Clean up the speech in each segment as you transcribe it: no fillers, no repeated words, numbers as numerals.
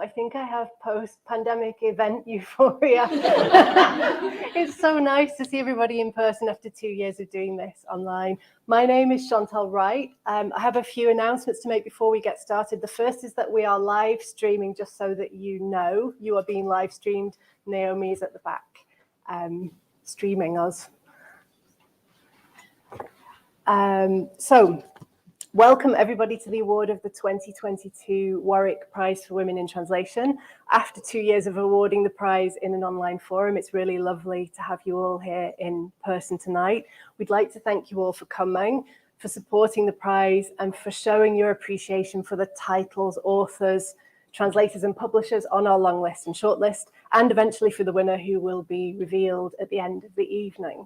I think I have post-pandemic event euphoria. It's so nice to see everybody in person after 2 years of doing this online. My name is Chantal Wright. I have a few announcements to make before we get started. The first is that we are live streaming, just so that you know you are being live streamed. Naomi is at the back streaming us. So welcome everybody to the award of the 2022 Warwick Prize for Women in Translation. After 2 years of awarding the prize in an online forum, it's really lovely to have you all here in person tonight. We'd like to thank you all for coming, for supporting the prize, and for showing your appreciation for the titles, authors, translators and publishers on our long list and short list, and eventually for the winner, who will be revealed at the end of the evening.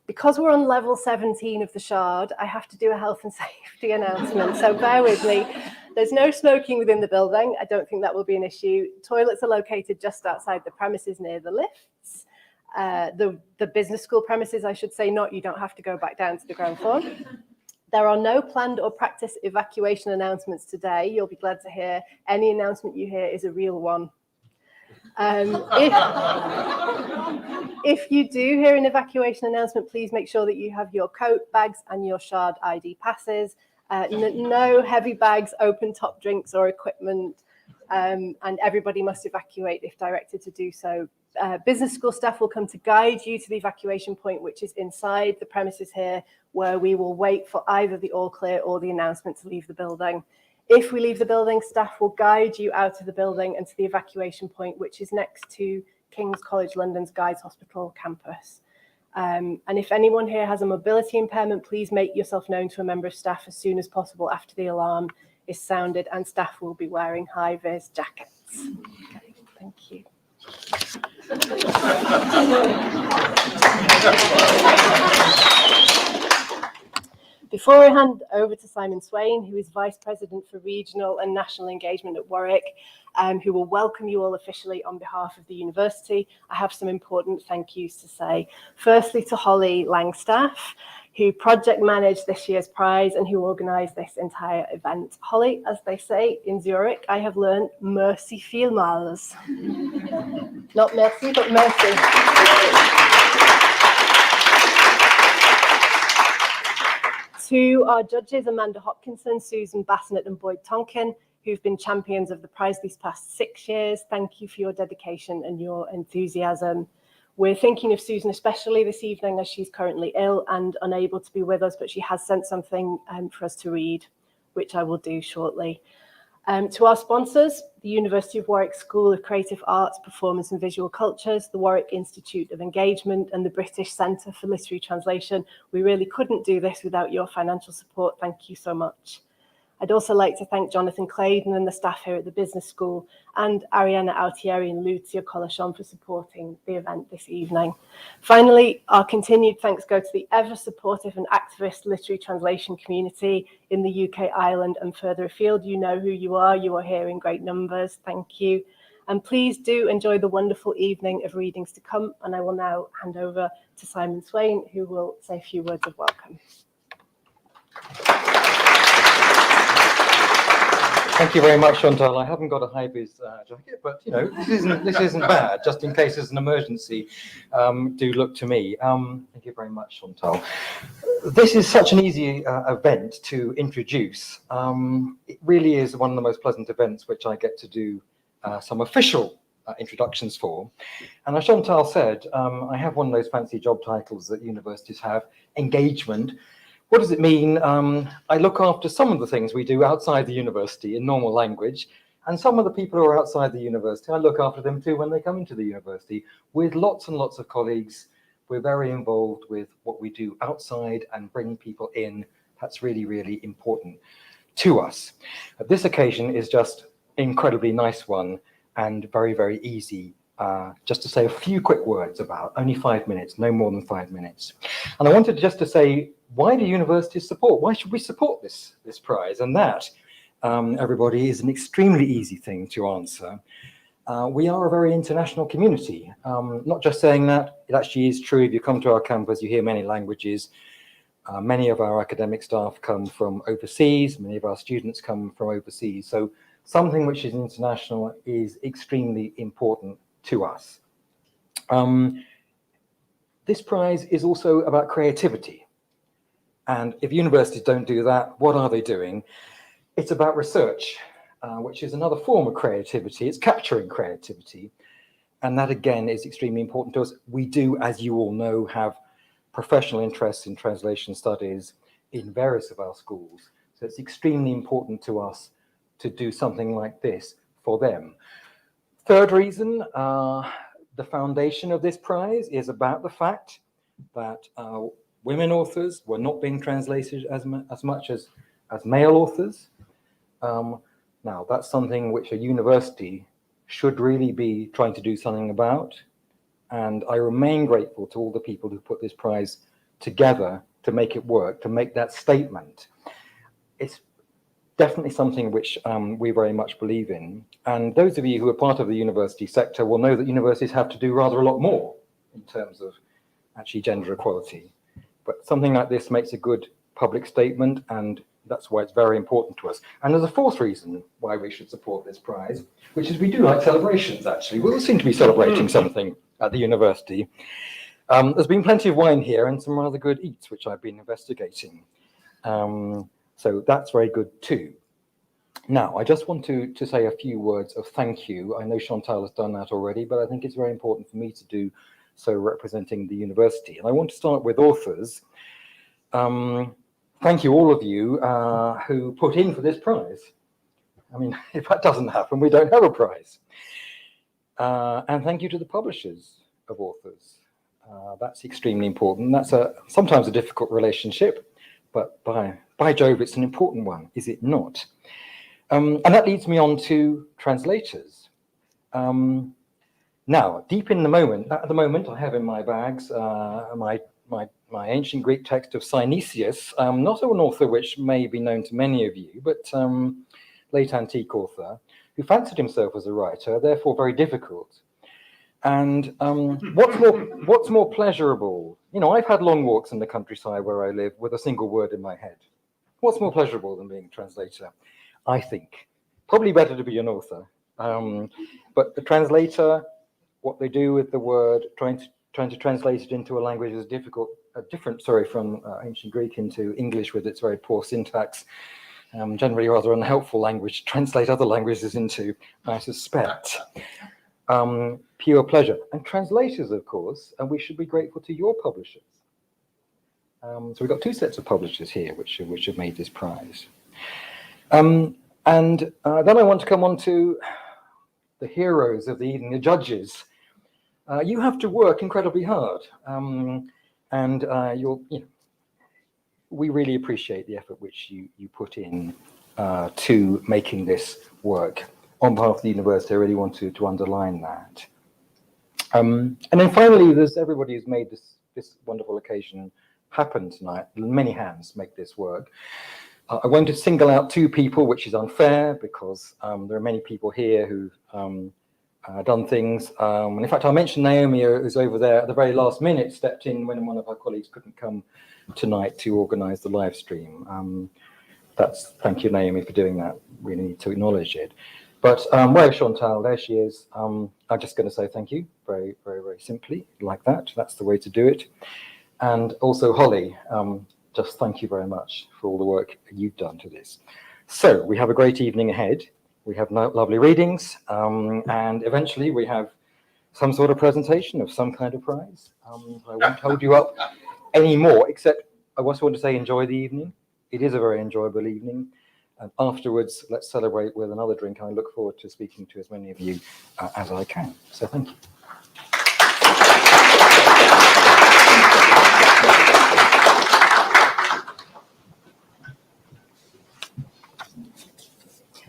Because we're on level 17 of the Shard, I have to do a health and safety announcement, so bear with me. There's no smoking within the building. I don't think that will be an issue. Toilets are located just outside the premises near the lifts. The business school premises, I should say, you don't have to go back down to the ground floor. There are no planned or practice evacuation announcements today. You'll be glad to hear any announcement you hear is a real one. If you do hear an evacuation announcement, please make sure that you have your coat, bags and your Shard ID passes. No heavy bags, open top drinks or equipment, and everybody must evacuate if directed to do so. Business school staff will come to guide you to the evacuation point, which is inside the premises here, where we will wait for either the all clear or the announcement to leave the building. If we leave the building, staff will guide you out of the building and to the evacuation point, which is next to King's College London's Guy's Hospital campus. And if anyone here has a mobility impairment, please make yourself known to a member of staff as soon as possible after the alarm is sounded, and staff will be wearing high-vis jackets. Okay, thank you. Before I hand over to Simon Swain, who is Vice President for Regional and National Engagement at Warwick, who will welcome you all officially on behalf of the university, I have some important thank yous to say. Firstly, to Holly Langstaff, who project managed this year's prize and who organised this entire event. Holly, as they say in Zurich, I have learned merci vielmals. Not merci, but mercy. To our judges, Amanda Hopkinson, Susan Bassnett and Boyd Tonkin, who've been champions of the prize these past 6 years. Thank you for your dedication and your enthusiasm. We're thinking of Susan especially this evening, as she's currently ill and unable to be with us, but she has sent something for us to read, which I will do shortly. To our sponsors, the University of Warwick School of Creative Arts, Performance and Visual Cultures, the Warwick Institute of Engagement and the British Centre for Literary Translation, we really couldn't do this without your financial support. Thank you so much. I'd also like to thank Jonathan Claydon and the staff here at the Business School, and Ariana Altieri and Lucia Colachon for supporting the event this evening. Finally, our continued thanks go to the ever supportive and activist literary translation community in the UK, Ireland and further afield. You know who you are here in great numbers. Thank you. And please do enjoy the wonderful evening of readings to come. And I will now hand over to Simon Swain, who will say a few words of welcome. Thank you very much, Chantal. I haven't got a high-vis jacket, but you know, this isn't bad. Just in case there's an emergency, do look to me. Thank you very much, Chantal. This is such an easy event to introduce. It really is one of the most pleasant events which I get to do some official introductions for. And as Chantal said, I have one of those fancy job titles that universities have: engagement. What does it mean? I look after some of the things we do outside the university in normal language, and some of the people who are outside the university, I look after them too when they come into the university, with lots and lots of colleagues. We're very involved with what we do outside and bring people in. That's really, really important to us. This occasion is just an incredibly nice one and very, very easy. Just to say a few quick words about, only 5 minutes, no more than 5 minutes. And I wanted just to say, why do universities support? Why should we support this prize? And that, everybody, is an extremely easy thing to answer. We are a very international community. Not just saying that, it actually is true. If you come to our campus, you hear many languages. Many of our academic staff come from overseas. Many of our students come from overseas. So something which is international is extremely important to us. This prize is also about creativity. And if universities don't do that, what are they doing? It's about research, which is another form of creativity. It's capturing creativity. And that, again, is extremely important to us. We do, as you all know, have professional interests in translation studies in various of our schools. So it's extremely important to us to do something like this for them. Third reason, the foundation of this prize is about the fact that women authors were not being translated as much as male authors. Now, that's something which a university should really be trying to do something about. And I remain grateful to all the people who put this prize together to make it work, to make that statement. It's definitely something which we very much believe in. And those of you who are part of the university sector will know that universities have to do rather a lot more in terms of actually gender equality. But something like this makes a good public statement, and that's why it's very important to us. And there's a fourth reason why we should support this prize, which is we do like celebrations, actually. We all seem to be celebrating something at the university. There's been plenty of wine here and some rather good eats, which I've been investigating. So that's very good too. Now, I just want to say a few words of thank you. I know Chantal has done that already, but I think it's very important for me to do so representing the university. And I want to start with authors. Thank you, all of you who put in for this prize. I mean, if that doesn't happen, we don't have a prize. And thank you to the publishers of authors. That's extremely important. That's sometimes a difficult relationship, but by Jove, it's an important one, is it not? And that leads me on to translators. Now, deep in the moment, at the moment, I have in my bags my ancient Greek text of Synesius, not an author which may be known to many of you, but late antique author, who fancied himself as a writer, therefore very difficult. And what's more pleasurable? You know, I've had long walks in the countryside where I live with a single word in my head. What's more pleasurable than being a translator? I think probably better to be an author. But the translator, what they do with the word, trying to translate it into a language is difficult, different from ancient Greek into English with its very poor syntax, generally rather unhelpful language to translate other languages into, I suspect. Pure pleasure. And translators, of course, and we should be grateful to your publishers. So we've got two sets of publishers here which have made this prize. And then I want to come on to the heroes of the evening, the judges. You have to work incredibly hard, and we really appreciate the effort which you put in to making this work. On behalf of the university, I really want to underline that. And then finally, there's everybody who's made this wonderful occasion happen tonight. Many hands make this work. I want to single out two people, which is unfair because there are many people here who've done things. And in fact, I mentioned Naomi, who's over there at the very last minute, stepped in when one of our colleagues couldn't come tonight to organise the live stream. Thank you, Naomi, for doing that. We need to acknowledge it. But where's Chantal? There she is. I'm just going to say thank you, very, very, very simply, like that. That's the way to do it. And also Holly, just thank you very much for all the work you've done to this. So we have a great evening ahead. We have lovely readings, and eventually we have some sort of presentation of some kind of prize. I won't hold you up anymore, except I also want to say enjoy the evening. It is a very enjoyable evening. And afterwards, let's celebrate with another drink. I look forward to speaking to as many of you as I can. So thank you.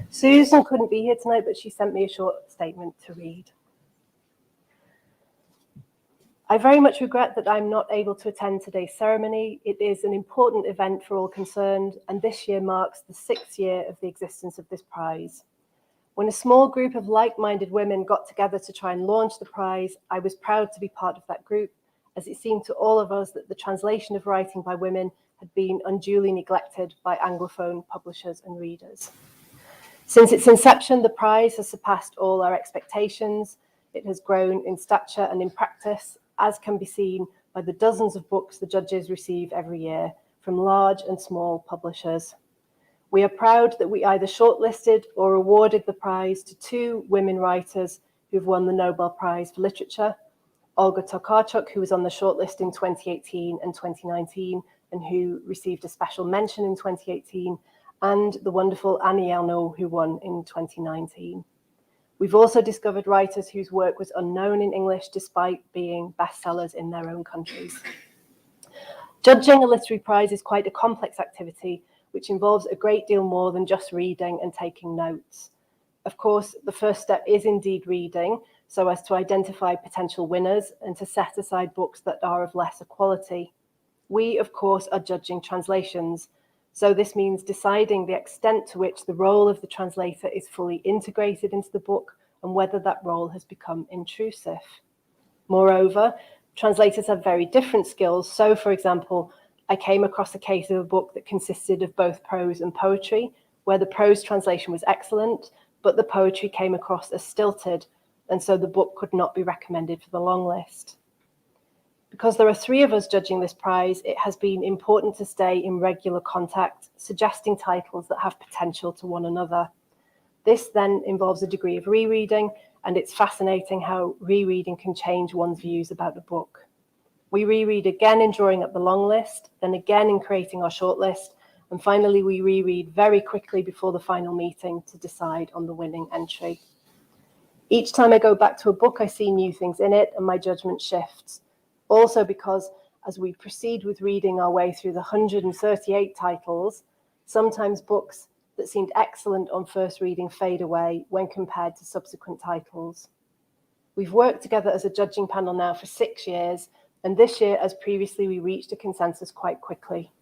Susan couldn't be here tonight, but she sent me a short statement to read. I very much regret that I'm not able to attend today's ceremony. It is an important event for all concerned, and this year marks the 6th year of the existence of this prize. When a small group of like-minded women got together to try and launch the prize, I was proud to be part of that group, as it seemed to all of us that the translation of writing by women had been unduly neglected by Anglophone publishers and readers. Since its inception, the prize has surpassed all our expectations. It has grown in stature and in practice, as can be seen by the dozens of books the judges receive every year from large and small publishers. We are proud that we either shortlisted or awarded the prize to 2 women writers who've won the Nobel Prize for Literature, Olga Tokarczuk, who was on the shortlist in 2018 and 2019, and who received a special mention in 2018, and the wonderful Annie McDermott, who won in 2019. We've also discovered writers whose work was unknown in English despite being bestsellers in their own countries. Judging a literary prize is quite a complex activity, which involves a great deal more than just reading and taking notes. Of course, the first step is indeed reading, so as to identify potential winners and to set aside books that are of lesser quality. We, of course, are judging translations, so this means deciding the extent to which the role of the translator is fully integrated into the book and whether that role has become intrusive. Moreover, translators have very different skills. So, for example, I came across a case of a book that consisted of both prose and poetry, where the prose translation was excellent, but the poetry came across as stilted, and so the book could not be recommended for the long list. Because there are 3 of us judging this prize, it has been important to stay in regular contact, suggesting titles that have potential to one another. This then involves a degree of rereading, and it's fascinating how rereading can change one's views about a book. We reread again in drawing up the long list, then again in creating our shortlist, and finally we reread very quickly before the final meeting to decide on the winning entry. Each time I go back to a book, I see new things in it, and my judgment shifts. Also because as we proceed with reading our way through the 138 titles, sometimes books that seemed excellent on first reading fade away when compared to subsequent titles. We've worked together as a judging panel now for 6 years, and this year, as previously, we reached a consensus quite quickly.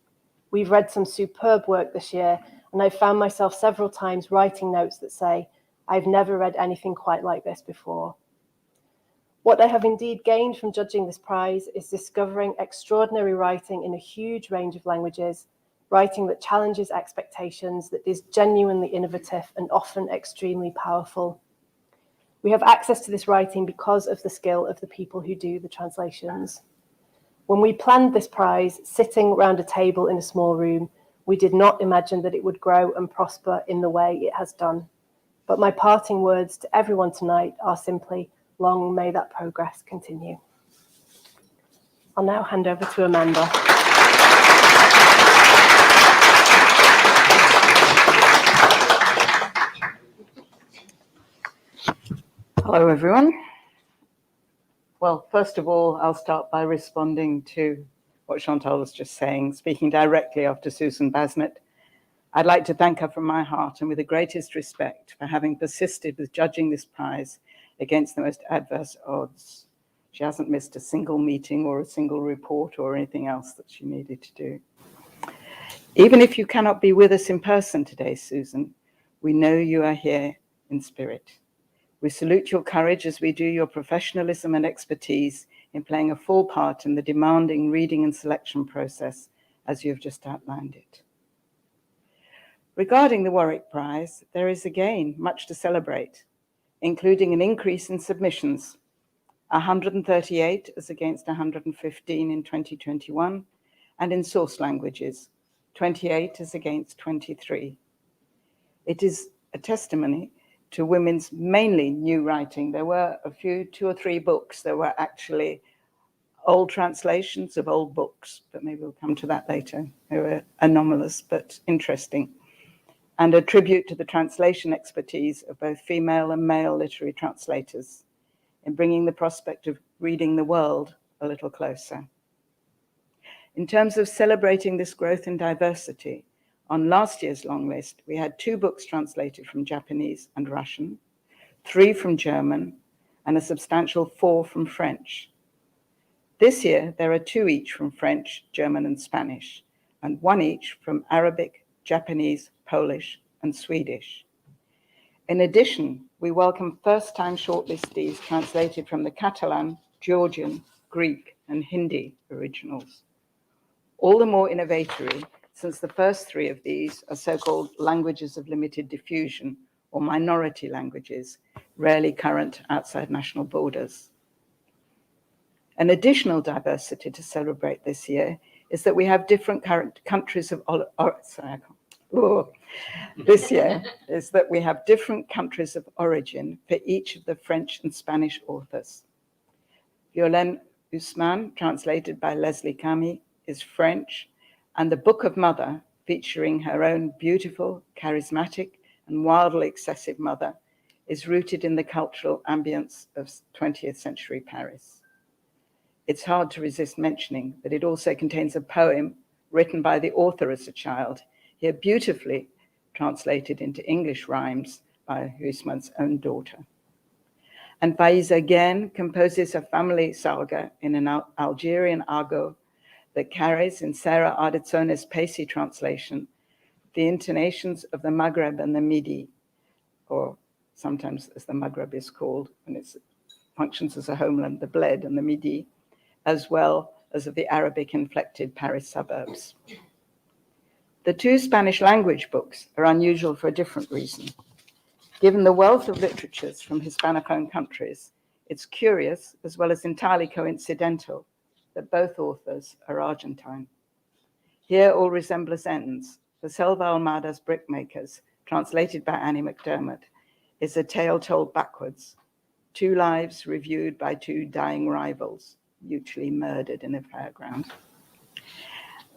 We've read some superb work this year, and I've found myself several times writing notes that say, I've never read anything quite like this before. What I have indeed gained from judging this prize is discovering extraordinary writing in a huge range of languages, writing that challenges expectations, that is genuinely innovative and often extremely powerful. We have access to this writing because of the skill of the people who do the translations. When we planned this prize, sitting round a table in a small room, we did not imagine that it would grow and prosper in the way it has done. But my parting words to everyone tonight are simply, long may that progress continue. I'll now hand over to Amanda. Hello, everyone. Well, first of all, I'll start by responding to what Chantal was just saying, speaking directly after Susan Bassnett. I'd like to thank her from my heart and with the greatest respect for having persisted with judging this prize against the most adverse odds. She hasn't missed a single meeting or a single report or anything else that she needed to do. Even if you cannot be with us in person today, Susan, we know you are here in spirit. We salute your courage as we do your professionalism and expertise in playing a full part in the demanding reading and selection process as you have just outlined it. Regarding the Warwick Prize, there is again much to celebrate, including an increase in submissions, 138 as against 115 in 2021, and in source languages, 28 as against 23. It is a testimony to women's mainly new writing. There were a few, 2 or 3 books that were actually old translations of old books, but maybe we'll come to that later. They were anomalous but interesting, and a tribute to the translation expertise of both female and male literary translators in bringing the prospect of reading the world a little closer. In terms of celebrating this growth in diversity, on last year's long list, we had 2 books translated from Japanese and Russian, 3 from German, and a substantial 4 from French. This year, there are 2 each from French, German, and Spanish, and 1 each from Arabic, Japanese, Polish, and Swedish. In addition, we welcome first-time shortlistees translated from the Catalan, Georgian, Greek, and Hindi originals. All the more innovatory, since the first 3 of these are so-called languages of limited diffusion, or minority languages, rarely current outside national borders. An additional diversity to celebrate this year is that we have different countries of this year is that we have different countries of origin for each of the French and Spanish authors. Violaine Ousmane, translated by Leslie Camy, is French, and The Book of Mother, featuring her own beautiful, charismatic, and wildly excessive mother, is rooted in the cultural ambience of 20th century Paris. It's hard to resist mentioning that it also contains a poem written by the author as a child, here beautifully translated into English rhymes by Ousmane's own daughter. And Faïza Guène composes a family saga in an Algerian argot that carries, in Sarah Ardizzone's pacey translation, the intonations of the Maghreb and the Midi, or sometimes as the Maghreb is called when it functions as a homeland, the Bled and the Midi, as well as of the Arabic-inflected Paris suburbs. The two Spanish language books are unusual for a different reason. Given the wealth of literatures from Hispanophone countries, it's curious, as well as entirely coincidental, that both authors are Argentine. Here all resemblance ends, for Selva Almada's Brickmakers, translated by Annie McDermott, is a tale told backwards, two lives reviewed by two dying rivals, mutually murdered in a fairground.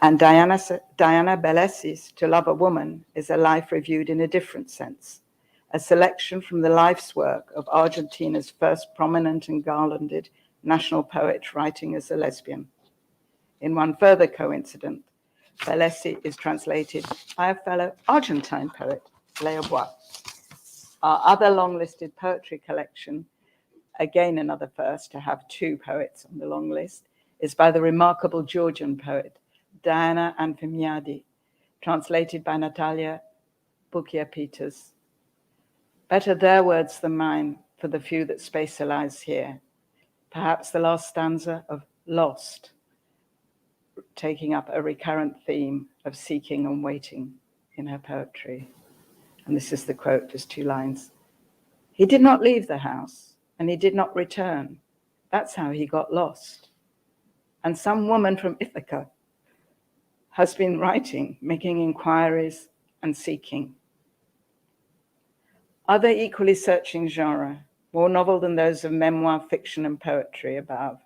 And Diana Bellesi's To Love a Woman is a life reviewed in a different sense, a selection from the life's work of Argentina's first prominent and garlanded national poet writing as a lesbian. In one further coincidence, Bellesi is translated by a fellow Argentine poet, Leo Bois. Our other long-listed poetry collection, again another first to have two poets on the long list, is by the remarkable Georgian poet, Diana Anfimiadi, translated by Natalia Bukia-Peters. Better their words than mine for the few that spatialize here. Perhaps the last stanza of Lost, taking up a recurrent theme of seeking and waiting in her poetry. And this is the quote, just two lines. He did not leave the house and he did not return. That's how he got lost. And some woman from Ithaca has been writing, making inquiries and seeking. Other equally searching genre, more novel than those of memoir, fiction, and poetry above,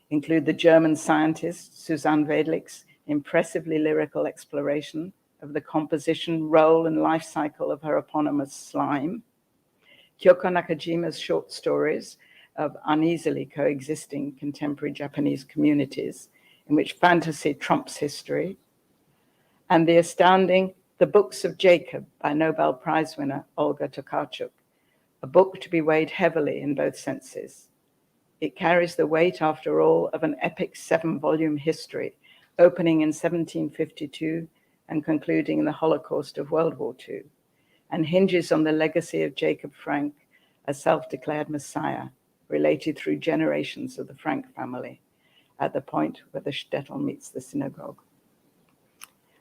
include the German scientist Susanne Weidlich's impressively lyrical exploration of the composition, role, and life cycle of her eponymous slime, Kyoko Nakajima's short stories of uneasily coexisting contemporary Japanese communities in which fantasy trumps history, and the astounding The Books of Jacob by Nobel Prize winner Olga Tokarczuk, a book to be weighed heavily in both senses. It carries the weight, after all, of an epic 7-volume history, opening in 1752 and concluding in the Holocaust of World War II, and hinges on the legacy of Jacob Frank, a self-declared messiah, related through generations of the Frank family, at the point where the shtetl meets the synagogue.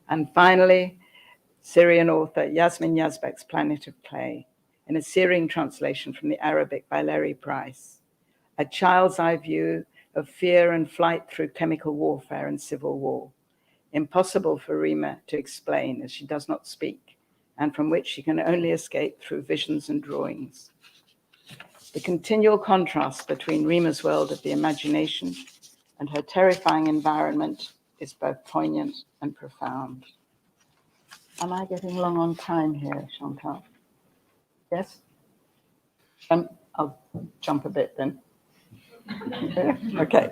And finally, Syrian author Yasmin Yazbek's Planet of Clay, in a Syrian translation from the Arabic by Larry Price, a child's eye view of fear and flight through chemical warfare and civil war, impossible for Rima to explain as she does not speak, and from which she can only escape through visions and drawings. The continual contrast between Rima's world of the imagination and her terrifying environment is both poignant and profound. Am I getting long on time here, Chantal? Yes? I'll jump a bit then. Okay.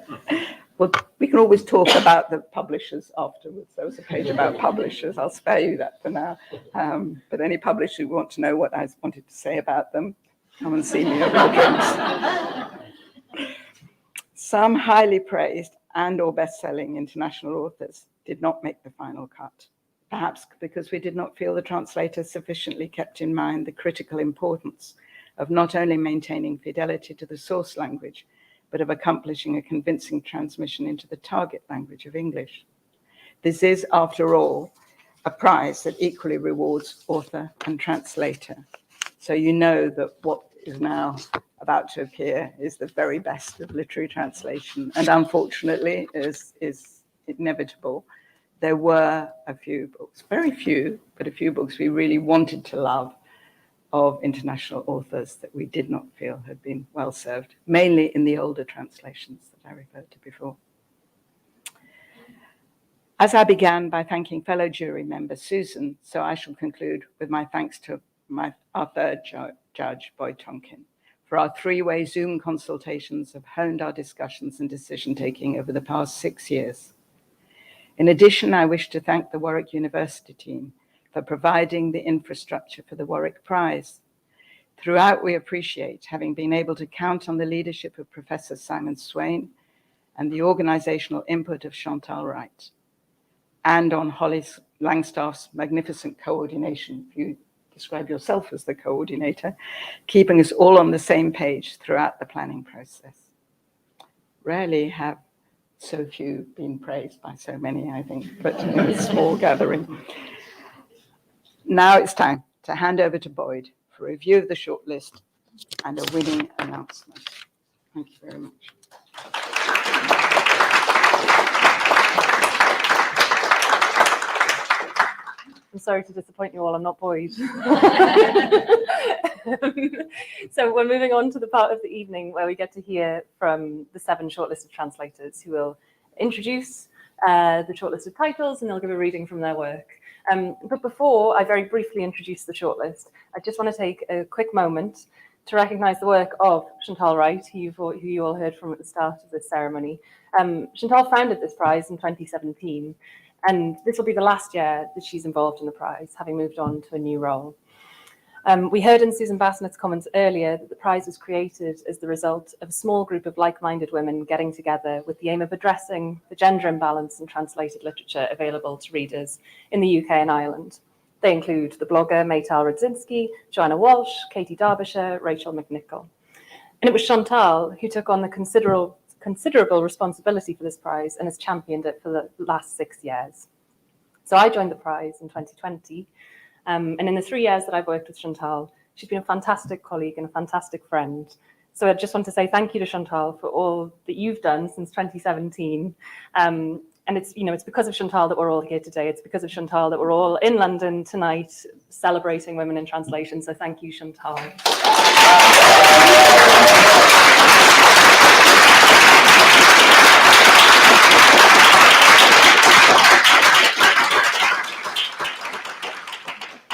Well, we can always talk about the publishers afterwards. There was a page about publishers. I'll spare you that for now. But any publisher who want to know what I wanted to say about them, come and see me at Drinks. Some highly praised and or best-selling international authors did not make the final cut, perhaps because we did not feel the translators sufficiently kept in mind the critical importance of not only maintaining fidelity to the source language, but of accomplishing a convincing transmission into the target language of English. This is, after all, a prize that equally rewards author and translator. So you know that what is now about to appear is the very best of literary translation. And unfortunately, is inevitable, there were a few books, very few, but a few books we really wanted to love of international authors that we did not feel had been well served, mainly in the older translations that I referred to before. As I began by thanking fellow jury member Susan, so I shall conclude with my thanks to our third judge, Boyd Tonkin, for our three-way Zoom consultations have honed our discussions and decision-taking over the past 6 years. In addition, I wish to thank the Warwick University team for providing the infrastructure for the Warwick Prize. Throughout, we appreciate having been able to count on the leadership of Professor Simon Swain and the organizational input of Chantal Wright, and on Holly Langstaff's magnificent coordination. You describe yourself as the coordinator, keeping us all on the same page throughout the planning process. Rarely have so few been praised by so many, I think, but in a small gathering. Now it's time to hand over to Boyd for a review of the shortlist and a winning announcement. Thank you very much. I'm sorry to disappoint you all, I'm not Boyd. So we're moving on to the part of the evening where we get to hear from the 7 shortlisted translators who will introduce the shortlisted titles and they'll give a reading from their work. But before I very briefly introduce the shortlist, I just want to take a quick moment to recognise the work of Chantal Wright, who you all heard from at the start of this ceremony. Chantal founded this prize in 2017, and this will be the last year that she's involved in the prize, having moved on to a new role. We heard in Susan Bassnett's comments earlier that the prize was created as the result of a small group of like-minded women getting together with the aim of addressing the gender imbalance in translated literature available to readers in the UK and Ireland. They include the blogger Maytal Rudzinski, Joanna Walsh, Katie Derbyshire, Rachel McNichol. And it was Chantal who took on the considerable responsibility for this prize and has championed it for the last 6 years. So I joined the prize in 2020. And in the 3 years that I've worked with Chantal, she's been a fantastic colleague and a fantastic friend. So I just want to say thank you to Chantal for all that you've done since 2017. And it's because of Chantal that we're all here today. It's because of Chantal that we're all in London tonight celebrating women in translation. So thank you, Chantal.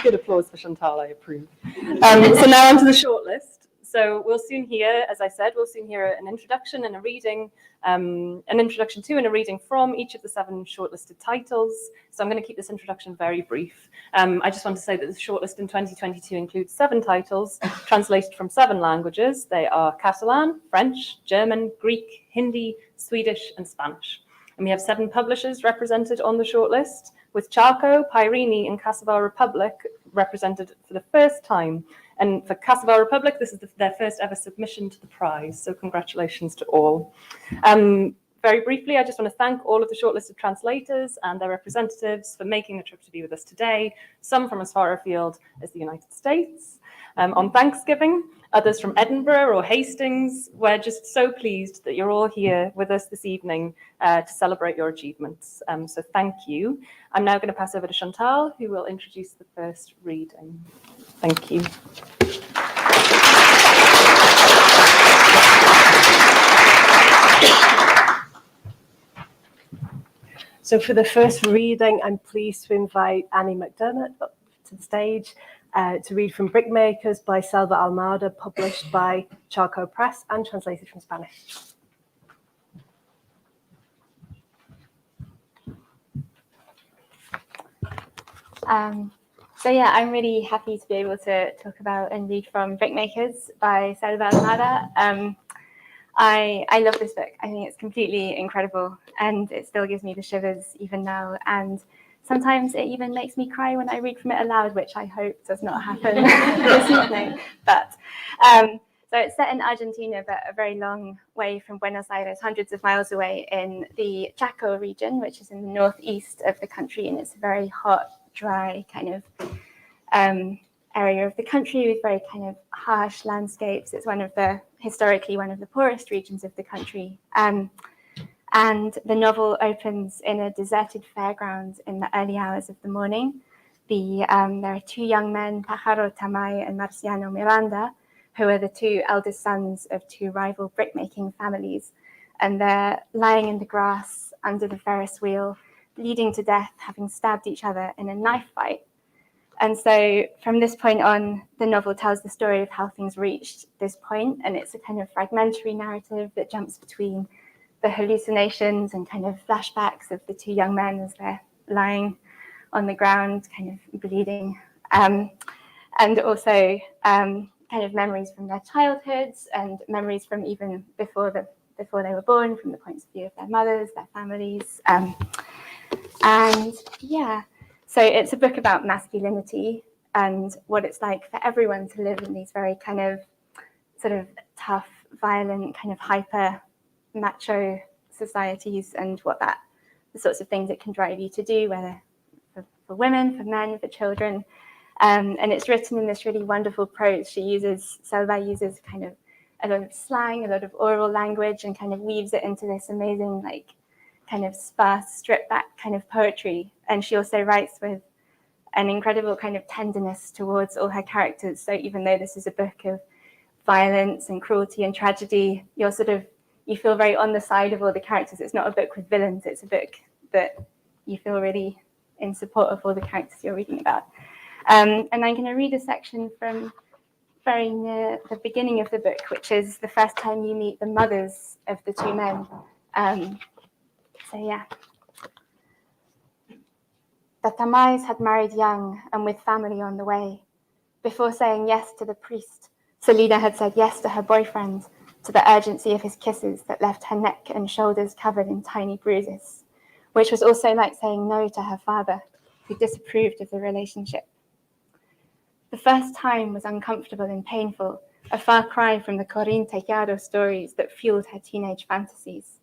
Good applause for Chantal, I approve. So now onto the shortlist. So we'll soon hear, as I said, an introduction and a reading, an introduction to and a reading from each of the 7 shortlisted titles. So I'm going to keep this introduction very brief. I just want to say that the shortlist in 2022 includes 7 titles translated from 7 languages. They are Catalan, French, German, Greek, Hindi, Swedish, and Spanish. And we have 7 publishers represented on the shortlist, with Charco, Peirene, and Cassava Republic represented for the first time. And for Cassava Republic, this is their first ever submission to the prize. So congratulations to all. Very briefly, I just want to thank all of the shortlisted translators and their representatives for making the trip to be with us today, some from as far afield as the United States. On Thanksgiving, others from Edinburgh or Hastings. We're just so pleased that you're all here with us this evening to celebrate your achievements. So thank you. I'm now going to pass over to Chantal, who will introduce the first reading. Thank you. So for the first reading, I'm pleased to invite Annie McDermott up to the stage to read from Brickmakers by Selva Almada, published by Charco Press and translated from Spanish. So yeah, I'm really happy to be able to talk about and read from Brickmakers by Selva Almada. I love this book. I think it's completely incredible, and it still gives me the shivers even now. And sometimes it even makes me cry when I read from it aloud, which I hope does not happen this evening. But so it's set in Argentina, but a very long way from Buenos Aires, hundreds of miles away in the Chaco region, which is in the northeast of the country, and it's a very hot, dry kind of area of the country with very kind of harsh landscapes. It's historically one of the poorest regions of the country. And the novel opens in a deserted fairground in the early hours of the morning. There are two young men, Pájaro Tamay and Marciano Miranda, who are the two eldest sons of two rival brickmaking families. And they're lying in the grass under the Ferris wheel, bleeding to death, having stabbed each other in a knife fight. And so from this point on, the novel tells the story of how things reached this point, and it's a kind of fragmentary narrative that jumps between the hallucinations and kind of flashbacks of the two young men as they're lying on the ground, kind of bleeding, and also kind of memories from their childhoods and memories from even before they were born, from the points of view of their mothers, their families, and yeah. So it's a book about masculinity and what it's like for everyone to live in these very kind of sort of tough, violent, kind of hyper macho societies, and the sorts of things it can drive you to do, whether for women, for men, for children. And it's written in this really wonderful prose. Selva uses kind of a lot of slang, a lot of oral language, and kind of weaves it into this amazing, like, kind of sparse, stripped back kind of poetry. And she also writes with an incredible kind of tenderness towards all her characters. So even though this is a book of violence and cruelty and tragedy, you feel very on the side of all the characters. It's not a book with villains. It's a book that you feel really in support of all the characters you're reading about. And I'm going to read a section from very near the beginning of the book, which is the first time you meet the mothers of the two men. So yeah. The Tamays had married young and with family on the way. Before saying yes to the priest, Selina had said yes to her boyfriend, to the urgency of his kisses that left her neck and shoulders covered in tiny bruises, which was also like saying no to her father, who disapproved of the relationship. The first time was uncomfortable and painful, a far cry from the Corín Tejado stories that fueled her teenage fantasies.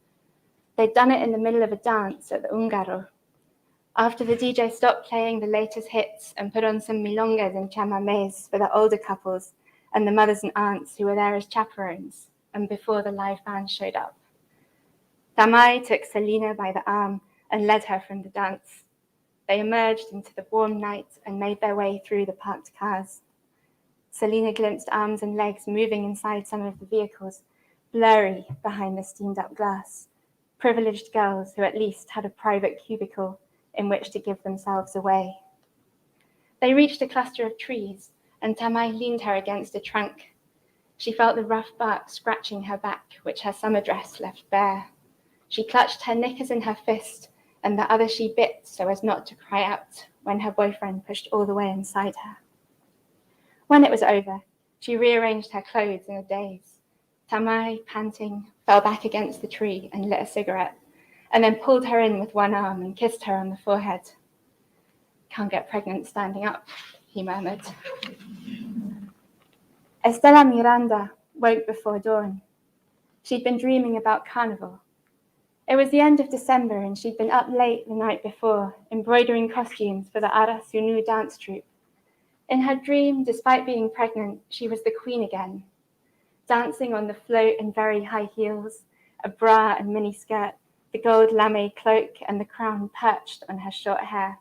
They'd done it in the middle of a dance at the Ungaro. After the DJ stopped playing the latest hits and put on some milongas and chamamés for the older couples and the mothers and aunts who were there as chaperones, and before the live band showed up. Tamay took Selina by the arm and led her from the dance. They emerged into the warm night and made their way through the parked cars. Selina glimpsed arms and legs moving inside some of the vehicles, blurry behind the steamed-up glass. Privileged girls who at least had a private cubicle in which to give themselves away. They reached a cluster of trees, and Tamay leaned her against a trunk. She felt the rough bark scratching her back, which her summer dress left bare. She clutched her knickers in her fist, and the other she bit so as not to cry out when her boyfriend pushed all the way inside her. When it was over, she rearranged her clothes in a daze. Tamay, panting, fell back against the tree and lit a cigarette, and then pulled her in with one arm and kissed her on the forehead. "Can't get pregnant standing up," he murmured. Estela Miranda woke before dawn. She'd been dreaming about carnival. It was the end of December, and she'd been up late the night before, embroidering costumes for the Hana Sandhu dance troupe. In her dream, despite being pregnant, she was the queen again, dancing on the float in very high heels, a bra and mini skirt, the gold lame cloak, and the crown perched on her short hair.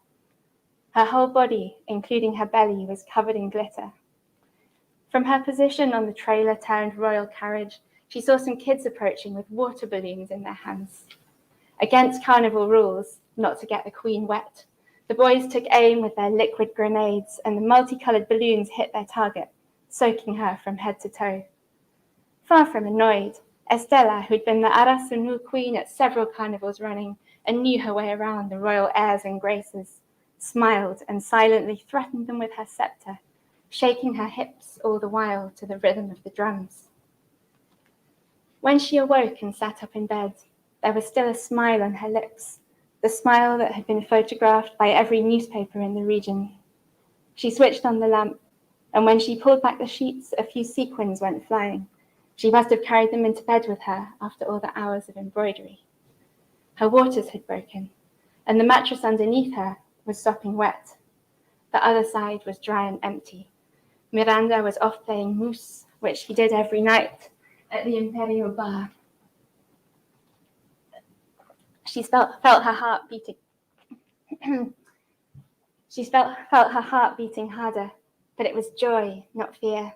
Her whole body, including her belly, was covered in glitter. From her position on the trailer-turned royal carriage, she saw some kids approaching with water balloons in their hands. Against carnival rules, not to get the queen wet, the boys took aim with their liquid grenades, and the multicolored balloons hit their target, soaking her from head to toe. Far from annoyed, Estela, who'd been the Hana Sandhu queen at several carnivals running and knew her way around the royal airs and graces, smiled and silently threatened them with her scepter, shaking her hips all the while to the rhythm of the drums. When she awoke and sat up in bed, there was still a smile on her lips, the smile that had been photographed by every newspaper in the region. She switched on the lamp, and when she pulled back the sheets, a few sequins went flying. She must have carried them into bed with her after all the hours of embroidery. Her waters had broken, and the mattress underneath her was sopping wet. The other side was dry and empty, Miranda was off playing moose, which he did every night at the Imperial Bar. She felt her heart beating. She felt her heart beating harder, but it was joy, not fear.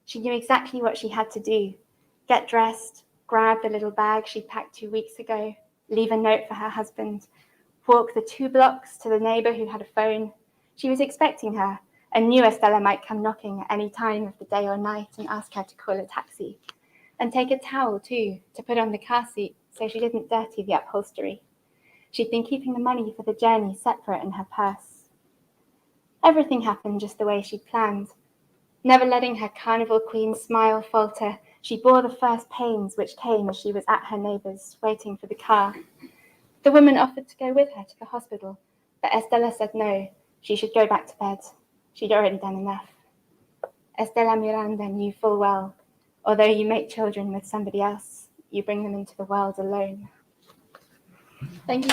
She knew exactly what she had to do. Get dressed, grab the little bag she packed 2 weeks ago, leave a note for her husband, walk the 2 blocks to the neighbour who had a phone. She was expecting her and knew Estella might come knocking at any time of the day or night and ask her to call a taxi. And take a towel too, to put on the car seat so she didn't dirty the upholstery. She'd been keeping the money for the journey separate in her purse. Everything happened just the way she'd planned. Never letting her carnival queen smile falter, she bore the first pains which came as she was at her neighbour's, waiting for the car. The woman offered to go with her to the hospital, but Estella said no, she should go back to bed. She'd already done enough. Estella Miranda knew full well, although you make children with somebody else, you bring them into the world alone. Thank you.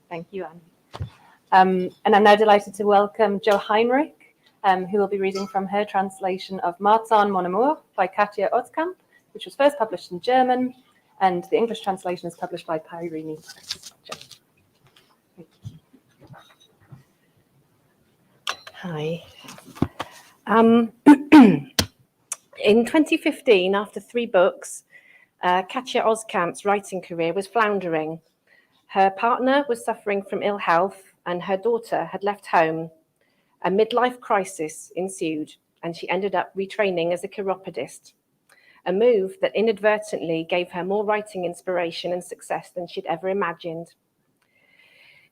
Thank you, Annie. And I'm now delighted to welcome Jo Heinrich, who will be reading from her translation of Marzahn, Mon Amour by Katja Oskamp, which was first published in German, and the English translation is published by Peirene Press. Jo. Hi. In 2015, after 3 books, Katja Oskamp's writing career was floundering. Her partner was suffering from ill health and her daughter had left home. A midlife crisis ensued and she ended up retraining as a chiropodist, a move that inadvertently gave her more writing inspiration and success than she'd ever imagined.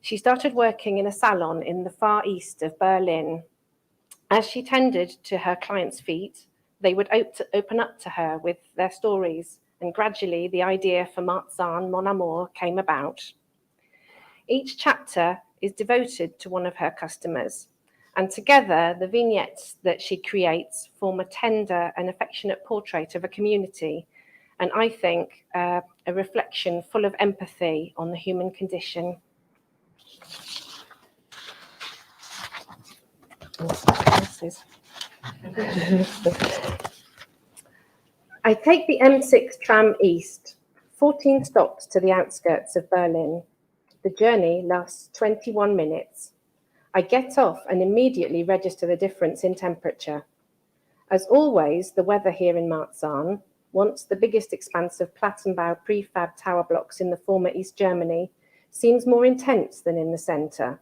She started working in a salon in the far east of Berlin. As she tended to her clients' feet, they would open up to her with their stories, and gradually the idea for Marzahn, Mon Amour came about. Each chapter is devoted to one of her customers, and together the vignettes that she creates form a tender and affectionate portrait of a community, and I think a reflection full of empathy on the human condition. I take the M6 tram east, 14 stops to the outskirts of Berlin. The journey lasts 21 minutes. I get off and immediately register the difference in temperature. As always, the weather here in Marzahn, once the biggest expanse of Plattenbau prefab tower blocks in the former East Germany, seems more intense than in the centre.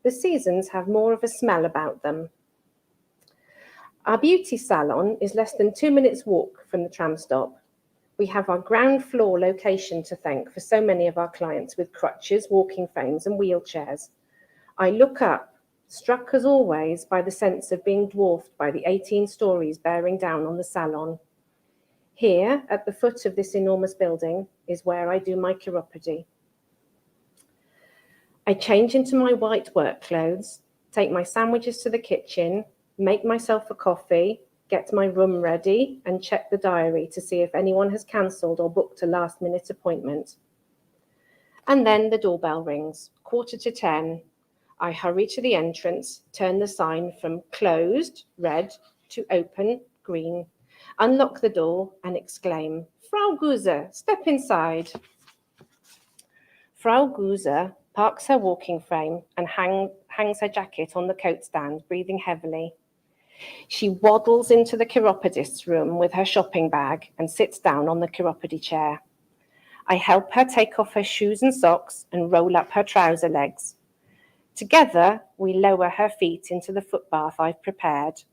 The seasons have more of a smell about them. Our beauty salon is less than 2 minutes walk from the tram stop. We have our ground floor location to thank for so many of our clients with crutches, walking frames and wheelchairs. I look up, struck as always by the sense of being dwarfed by the 18 stories bearing down on the salon. Here, at the foot of this enormous building, is where I do my chiropody. I change into my white work clothes, take my sandwiches to the kitchen, make myself a coffee, get my room ready, and check the diary to see if anyone has cancelled or booked a last-minute appointment. And then the doorbell rings, 9:45. I hurry to the entrance, turn the sign from closed, red, to open, green, unlock the door and exclaim, "Frau Guser, step inside." Frau Guser parks her walking frame and hangs her jacket on the coat stand, breathing heavily. She waddles into the chiropodist's room with her shopping bag and sits down on the chiropody chair. I help her take off her shoes and socks and roll up her trouser legs. Together, we lower her feet into the footbath I've prepared.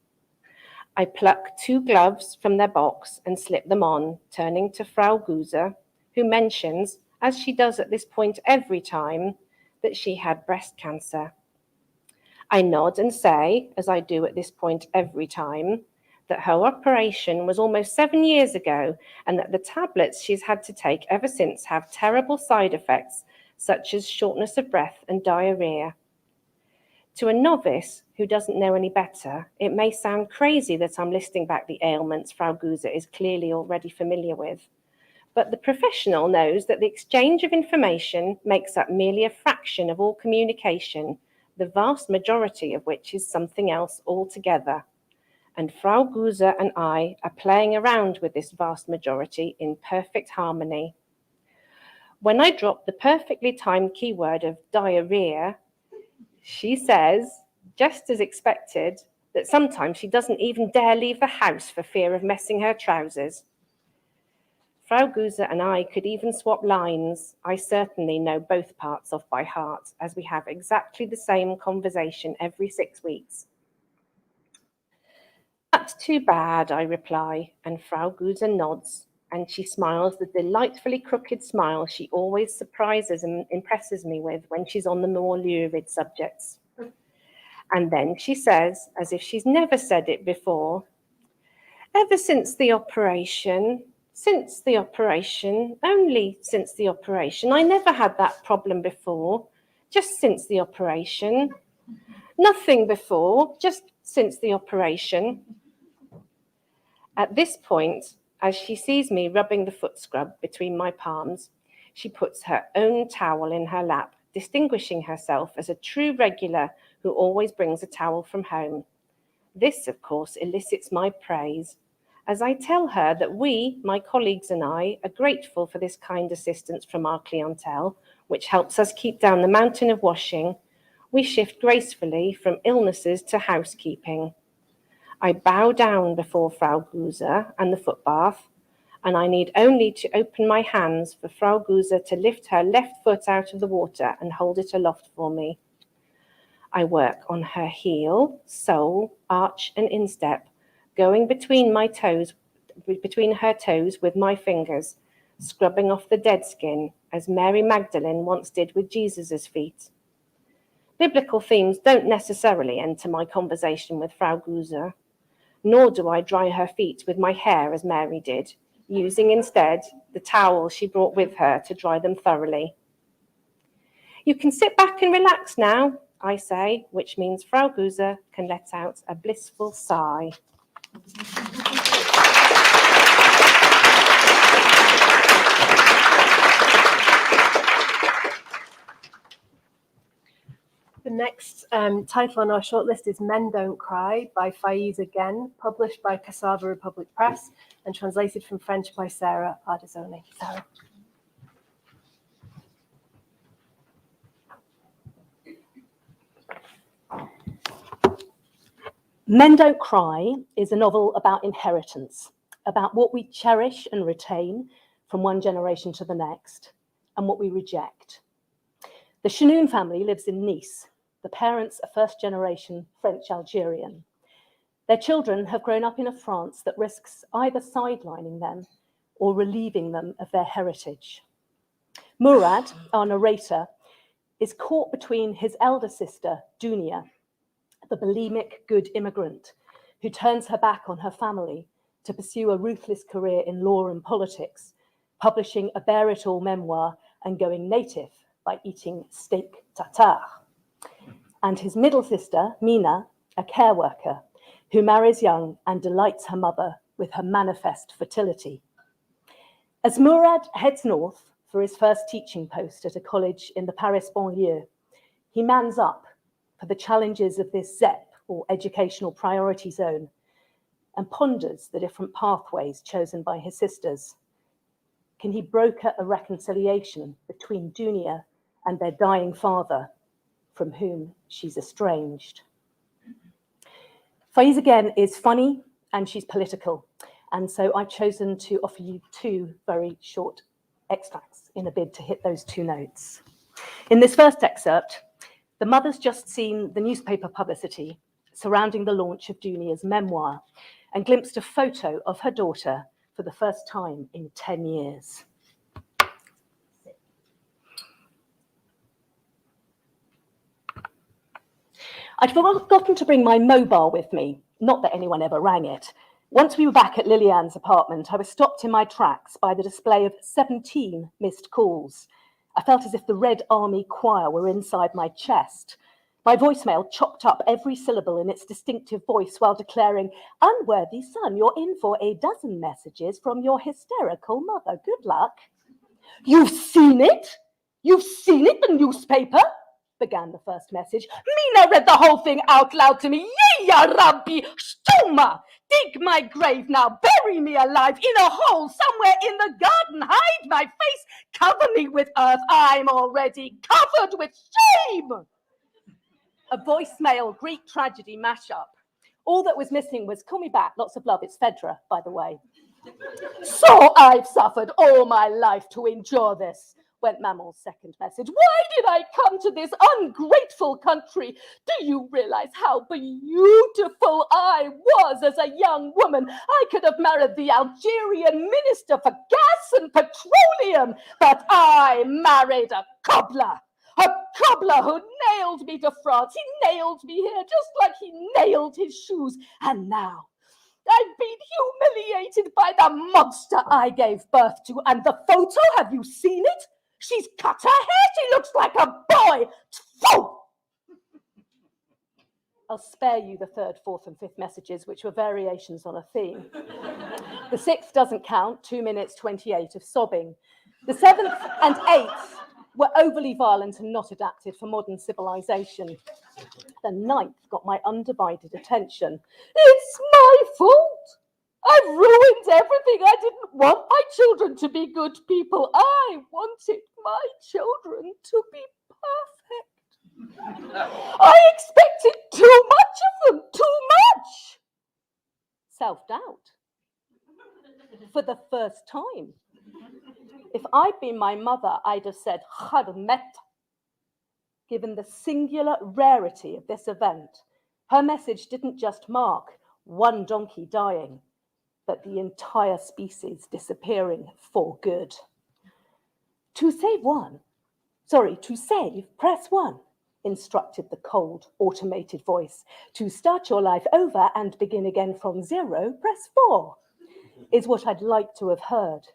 I pluck 2 gloves from their box and slip them on, turning to Frau Guser, who mentions, as she does at this point every time, that she had breast cancer. I nod and say, as I do at this point every time, that her operation was almost 7 years ago and that the tablets she's had to take ever since have terrible side effects, such as shortness of breath and diarrhea. To a novice who doesn't know any better, it may sound crazy that I'm listing back the ailments Frau Guser is clearly already familiar with. but the professional knows that the exchange of information makes up merely a fraction of all communication, the vast majority of which is something else altogether. And Frau Guser and I are playing around with this vast majority in perfect harmony. When I drop the perfectly timed keyword of diarrhea, she says, just as expected, that sometimes she doesn't even dare leave the house for fear of messing her trousers. Frau Guser and I could even swap lines. I certainly know both parts off by heart, as we have exactly the same conversation every 6 weeks. That's too bad, I reply, and Frau Guser nods, and she smiles the delightfully crooked smile she always surprises and impresses me with when she's on the more lurid subjects. And then she says, as if she's never said it before, ever since the operation, only since the operation, I never had that problem before, just since the operation. Nothing before, just since the operation. At this point, as she sees me rubbing the foot scrub between my palms, she puts her own towel in her lap, distinguishing herself as a true regular who always brings a towel from home. This, of course, elicits my praise, as I tell her that we, my colleagues and I, are grateful for this kind assistance from our clientele, which helps us keep down the mountain of washing. We shift gracefully from illnesses to housekeeping. I bow down before Frau Guser and the footbath, and I need only to open my hands for Frau Guser to lift her left foot out of the water and hold it aloft for me. I work on her heel, sole, arch, and instep, going between her toes with my fingers, scrubbing off the dead skin, as Mary Magdalene once did with Jesus's feet. Biblical themes don't necessarily enter my conversation with Frau Guser, nor do I dry her feet with my hair as Mary did, using instead the towel she brought with her to dry them thoroughly. You can sit back and relax now, I say, which means Frau Guser can let out a blissful sigh. The next title on our shortlist is Men Don't Cry by Faïza Guène, published by Cassava Republic Press and translated from French by Sarah Ardizzone. Sarah. Men Don't Cry is a novel about inheritance, about what we cherish and retain from one generation to the next, and what we reject. The Chanoun family lives in Nice. The parents are first-generation French-Algerian. Their children have grown up in a France that risks either sidelining them or relieving them of their heritage. Murad, our narrator, is caught between his elder sister, Dunia, the bulimic good immigrant who turns her back on her family to pursue a ruthless career in law and politics, publishing a bear-it-all memoir and going native by eating steak tartare. And his middle sister, Mina, a care worker who marries young and delights her mother with her manifest fertility. As Murad heads north for his first teaching post at a college in the Paris banlieue, he mans up for the challenges of this ZEP, or Educational Priority Zone, and ponders the different pathways chosen by his sisters. Can he broker a reconciliation between Dunia and their dying father, from whom she's estranged? Faïza Guène is funny and she's political, and so I've chosen to offer you two very short extracts in a bid to hit those two notes. In this first excerpt, the mother's just seen the newspaper publicity surrounding the launch of Dunia's memoir and glimpsed a photo of her daughter for the first time in 10 years. I'd forgotten to bring my mobile with me, not that anyone ever rang it. Once we were back at Liliane's apartment, I was stopped in my tracks by the display of 17 missed calls. I felt as if the Red Army choir were inside my chest. My voicemail chopped up every syllable in its distinctive voice while declaring, "Unworthy son, you're in for a dozen messages from your hysterical mother. Good luck." "You've seen it? You've seen it, the newspaper?" began the first message. "Mina read the whole thing out loud to me. Ya Rabbi, Stuma! Dig my grave now, bury me alive in a hole somewhere in the garden, hide my face, cover me with earth. I'm already covered with shame." A voicemail Greek tragedy mashup. All that was missing was "Call me back, lots of love, it's Fedra, by the way." "So I've suffered all my life to endure this," went Mamel's second message. "Why did I come to this ungrateful country? Do you realize how beautiful I was as a young woman? I could have married the Algerian minister for gas and petroleum, but I married a cobbler who nailed me to France. He nailed me here just like he nailed his shoes. And now I've been humiliated by the monster I gave birth to. And the photo, have you seen it? She's cut her hair. She looks like a boy. Tfu! I'll spare you the third, fourth, and fifth messages, which were variations on a theme. The sixth doesn't count, 2 minutes 28 of sobbing. The seventh and eighth were overly violent and not adapted for modern civilization. The ninth got my undivided attention. "It's my fault. I've ruined everything. I didn't want my children to be good people. I wanted my children to be perfect. I expected too much of them, too much." Self-doubt. For the first time. If I'd been my mother, I'd have said, "Kharmet." Given the singular rarity of this event, her message didn't just mark one donkey dying, but the entire species disappearing for good. To save, press 1, instructed the cold, automated voice. To start your life over and begin again from 0, press 4, is what I'd like to have heard.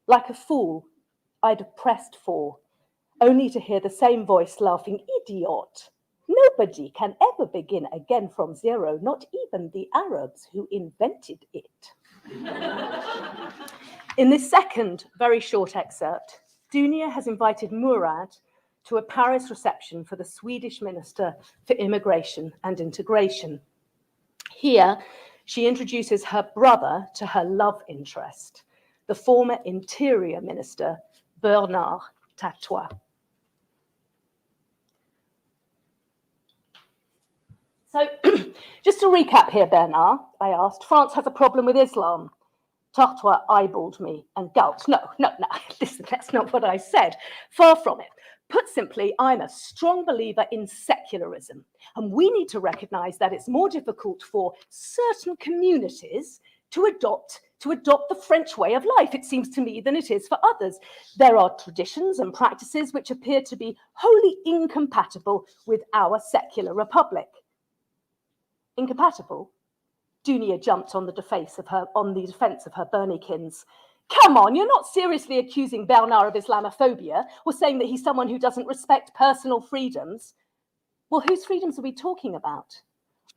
Like a fool, I'd have pressed 4, only to hear the same voice laughing, "Idiot! Nobody can ever begin again from 0, not even the Arabs who invented it." In this second, very short excerpt, Dunia has invited Murad to a Paris reception for the Swedish Minister for Immigration and Integration. Here, she introduces her brother to her love interest, the former Interior Minister, Bernard Tatois. So, just to recap here, Bernard, I asked, France has a problem with Islam. Tatois eyeballed me and gulped. No, listen, that's not what I said. Far from it. Put simply, I'm a strong believer in secularism, and we need to recognize that it's more difficult for certain communities to adopt the French way of life, it seems to me, than it is for others. There are traditions and practices which appear to be wholly incompatible with our secular republic. Incompatible? Dunia jumped on the defense of her Bernikins. Come on, you're not seriously accusing Bernard of Islamophobia or saying that he's someone who doesn't respect personal freedoms. Well, whose freedoms are we talking about?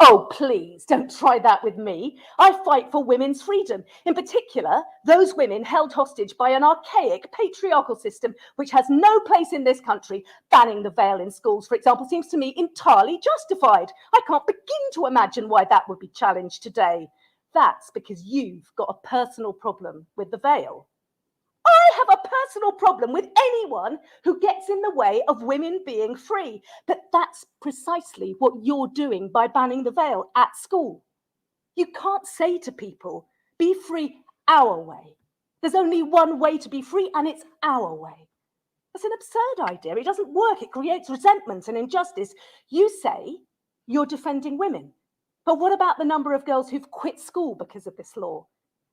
Oh, please, don't try that with me. I fight for women's freedom, in particular, those women held hostage by an archaic patriarchal system which has no place in this country. Banning the veil in schools, for example, seems to me entirely justified. I can't begin to imagine why that would be challenged today. That's because you've got a personal problem with the veil. I have a personal problem with anyone who gets in the way of women being free. But that's precisely what you're doing by banning the veil at school. You can't say to people, be free our way. There's only one way to be free, and it's our way. That's an absurd idea. It doesn't work. It creates resentment and injustice. You say you're defending women. But what about the number of girls who've quit school because of this law?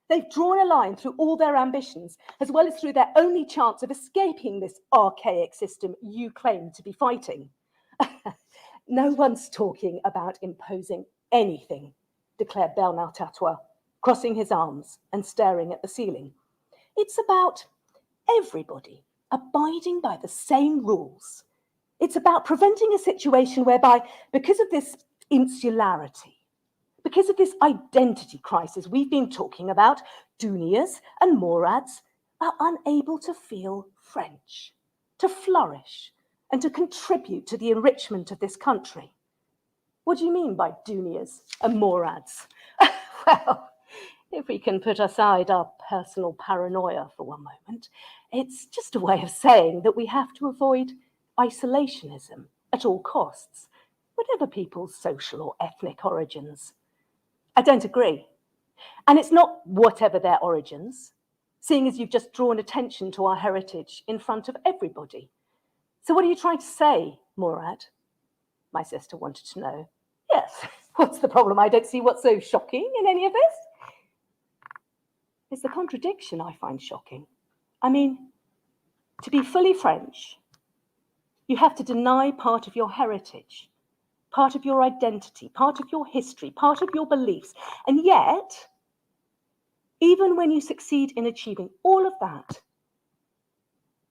They've drawn a line through all their ambitions, as well as through their only chance of escaping this archaic system you claim to be fighting. No one's talking about imposing anything, declared Bernard Tatois, crossing his arms and staring at the ceiling. It's about everybody abiding by the same rules. It's about preventing a situation whereby, because of this insularity, because of this identity crisis we've been talking about, Dunias and Morads are unable to feel French, to flourish, and to contribute to the enrichment of this country. What do you mean by Dunias and Morads? Well, if we can put aside our personal paranoia for one moment, it's just a way of saying that we have to avoid isolationism at all costs, whatever people's social or ethnic origins. I don't agree. And it's not whatever their origins, seeing as you've just drawn attention to our heritage in front of everybody. So what are you trying to say, Morad? My sister wanted to know. Yes, what's the problem? I don't see what's so shocking in any of this. It's the contradiction I find shocking. I mean, to be fully French, you have to deny part of your heritage, part of your identity, part of your history, part of your beliefs. And yet, even when you succeed in achieving all of that,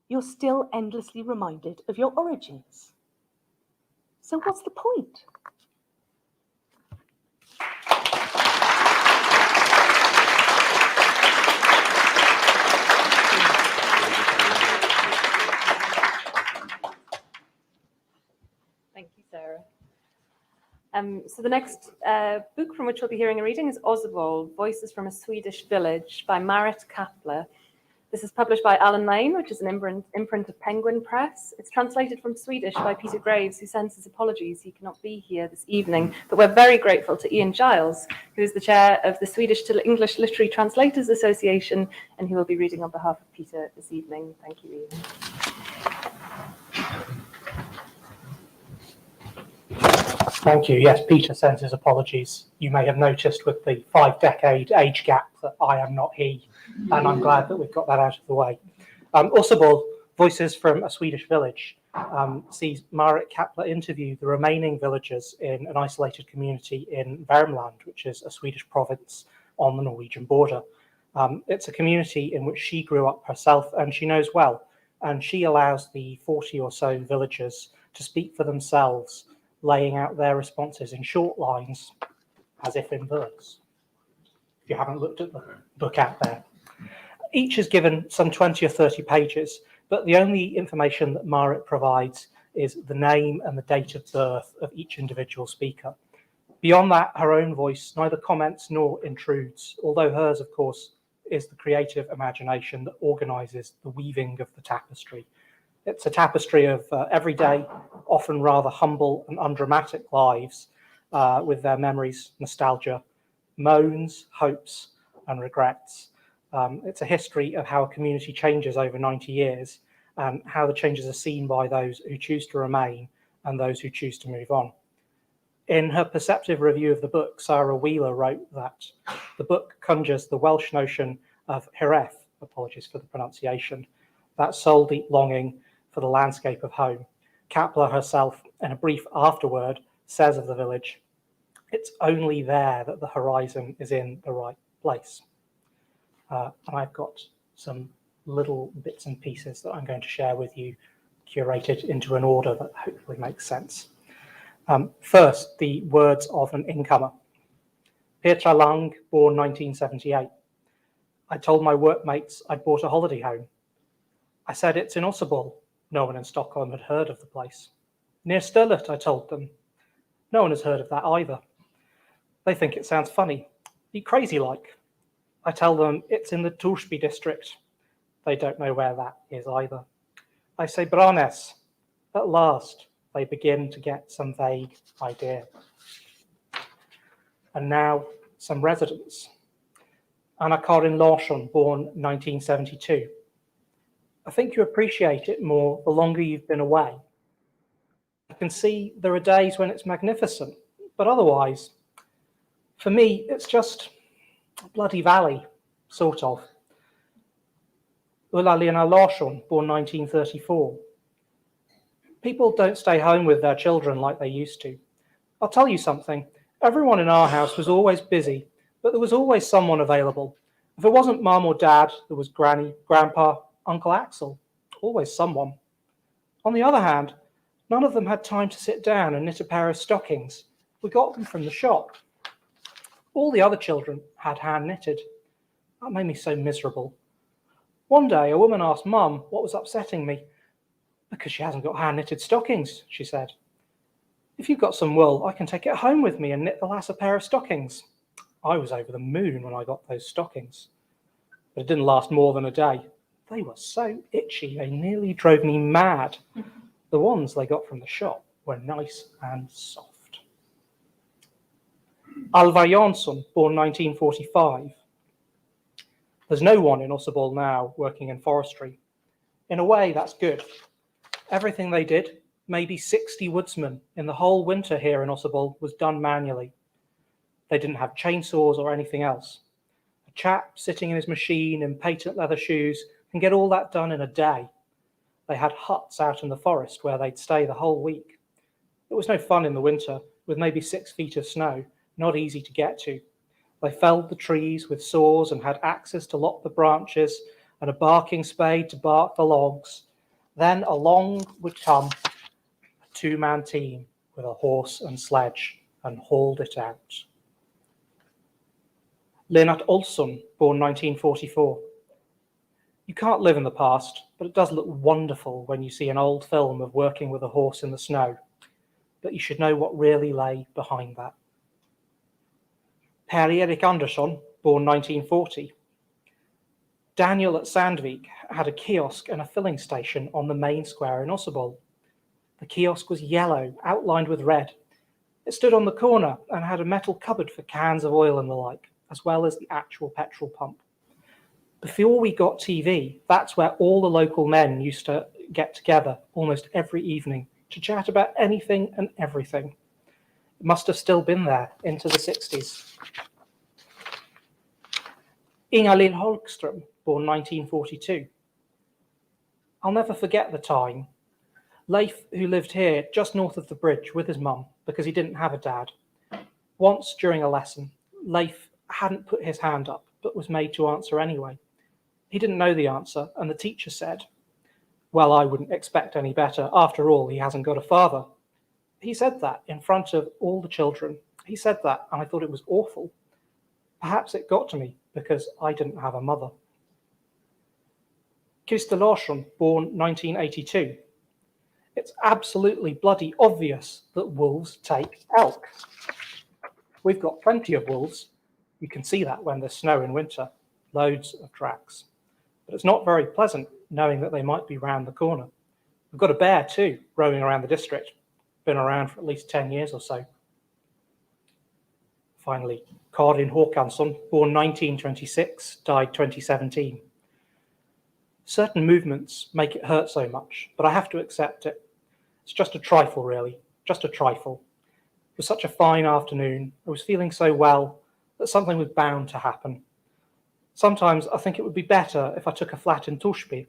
you're still endlessly reminded of your origins. So what's the point? Thank you, Sarah. So the next book from which we'll be hearing a reading is Osebol, Voices from a Swedish Village by Marit Kapla. This is published by Allen Lane, which is an imprint of Penguin Press. It's translated from Swedish by Peter Graves, who sends his apologies. He cannot be here this evening, but we're very grateful to Ian Giles, who is the chair of the Swedish to English Literary Translators Association, and he will be reading on behalf of Peter this evening. Thank you, Ian. Thank you. Yes, Peter sends his apologies. You may have noticed with the 5-decade age gap that I am not he, and I'm glad that we've got that out of the way. Osebol, Voices from a Swedish Village, sees Marit Kapla interview the remaining villagers in an isolated community in Värmland, which is a Swedish province on the Norwegian border. It's a community in which she grew up herself and she knows well, and she allows the 40 or so villagers to speak for themselves, laying out their responses in short lines, as if in verse. If you haven't looked at the book out there. Each is given some 20 or 30 pages, but the only information that Marit provides is the name and the date of birth of each individual speaker. Beyond that, her own voice neither comments nor intrudes, although hers, of course, is the creative imagination that organises the weaving of the tapestry. It's a tapestry of everyday, often rather humble and undramatic lives, with their memories, nostalgia, moans, hopes, and regrets. It's a history of how a community changes over 90 years and how the changes are seen by those who choose to remain and those who choose to move on. In her perceptive review of the book, Sarah Wheeler wrote that the book conjures the Welsh notion of Hiraeth, apologies for the pronunciation, that soul-deep longing for the landscape of home. Kapla herself, in a brief afterword, says of the village, "It's only there that the horizon is in the right place." And I've got some little bits and pieces that I'm going to share with you, curated into an order that hopefully makes sense. First, the words of an incomer. Petra Lang, born 1978. I told my workmates I'd bought a holiday home. I said it's in Osebol. No one in Stockholm had heard of the place. Near Sturlet, I told them. No one has heard of that either. They think it sounds funny, be crazy like. I tell them it's in the Torsby district. They don't know where that is either. I say Branäs. At last, they begin to get some vague idea. And now, some residents. Anna-Karin Larsson, born 1972. I think you appreciate it more the longer you've been away. I can see there are days when it's magnificent, but otherwise, for me, it's just a bloody valley, sort of. Ulla-Lena Larsson, born 1934. People don't stay home with their children like they used to. I'll tell you something, everyone in our house was always busy, but there was always someone available. If it wasn't mum or dad, there was granny, grandpa, Uncle Axel, always someone. On the other hand, None of them had time to sit down and knit a pair of stockings. We got them from the shop. All the other children had hand knitted. That made me so miserable. One day, a woman asked Mum what was upsetting me. Because she hasn't got hand knitted stockings, she said. If you've got some wool, I can take it home with me and knit the lass a pair of stockings. I was over the moon when I got those stockings. But it didn't last more than a day. They were so itchy, they nearly drove me mad. The ones they got from the shop were nice and soft. Alva Jansson, born 1945. There's no one in Osebol now working in forestry. In a way, that's good. Everything they did, maybe 60 woodsmen in the whole winter here in Osebol, was done manually. They didn't have chainsaws or anything else. A chap sitting in his machine in patent leather shoes can get all that done in a day. They had huts out in the forest where they'd stay the whole week. It was no fun in the winter, with maybe 6 feet of snow, not easy to get to. They felled the trees with saws and had axes to lop the branches and a barking spade to bark the logs. Then along would come a two-man team with a horse and sledge and hauled it out. Lennart Olsson, born 1944. You can't live in the past, but it does look wonderful when you see an old film of working with a horse in the snow. But you should know what really lay behind that. Per-Erik Andersson, born 1940. Daniel at Sandvik had a kiosk and a filling station on the main square in Osebol. The kiosk was yellow, outlined with red. It stood on the corner and had a metal cupboard for cans of oil and the like, as well as the actual petrol pump. Before we got TV, that's where all the local men used to get together almost every evening to chat about anything and everything. It must have still been there into the 60s. Inga-Lill Holkström, born 1942. I'll never forget the time. Leif, who lived here just north of the bridge with his mum because he didn't have a dad. Once during a lesson, Leif hadn't put his hand up but was made to answer anyway. He didn't know the answer and the teacher said, "Well, I wouldn't expect any better. After all, he hasn't got a father." He said that in front of all the children. He said that and I thought it was awful. Perhaps it got to me because I didn't have a mother. Christer Larsson, born 1982. It's absolutely bloody obvious that wolves take elk. We've got plenty of wolves. You can see that when there's snow in winter, loads of tracks. But it's not very pleasant knowing that they might be round the corner. We've got a bear too, roaming around the district. Been around for at least 10 years or so. Finally, Karin Håkansson, born 1926, died 2017. Certain movements make it hurt so much, but I have to accept it. It's just a trifle, really, just a trifle. It was such a fine afternoon. I was feeling so well that something was bound to happen. Sometimes I think it would be better if I took a flat in Torsby.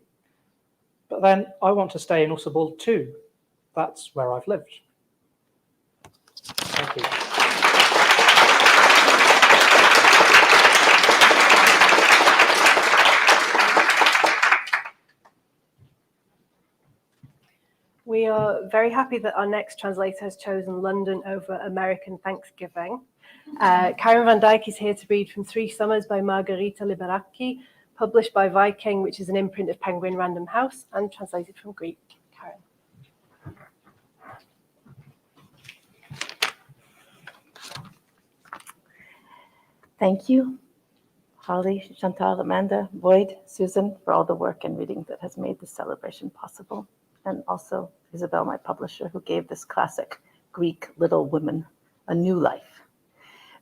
But then I want to stay in Osebol too. That's where I've lived. Thank you. We are very happy that our next translator has chosen London over American Thanksgiving. Karen Van Dyck is here to read from 3 Summers by Margarita Liberaki, published by Viking, which is an imprint of Penguin Random House, and translated from Greek. Karen. Thank you, Holly, Chantal, Amanda, Boyd, Susan, for all the work and reading that has made this celebration possible. And also Isabel, my publisher, who gave this classic Greek Little Women a new life.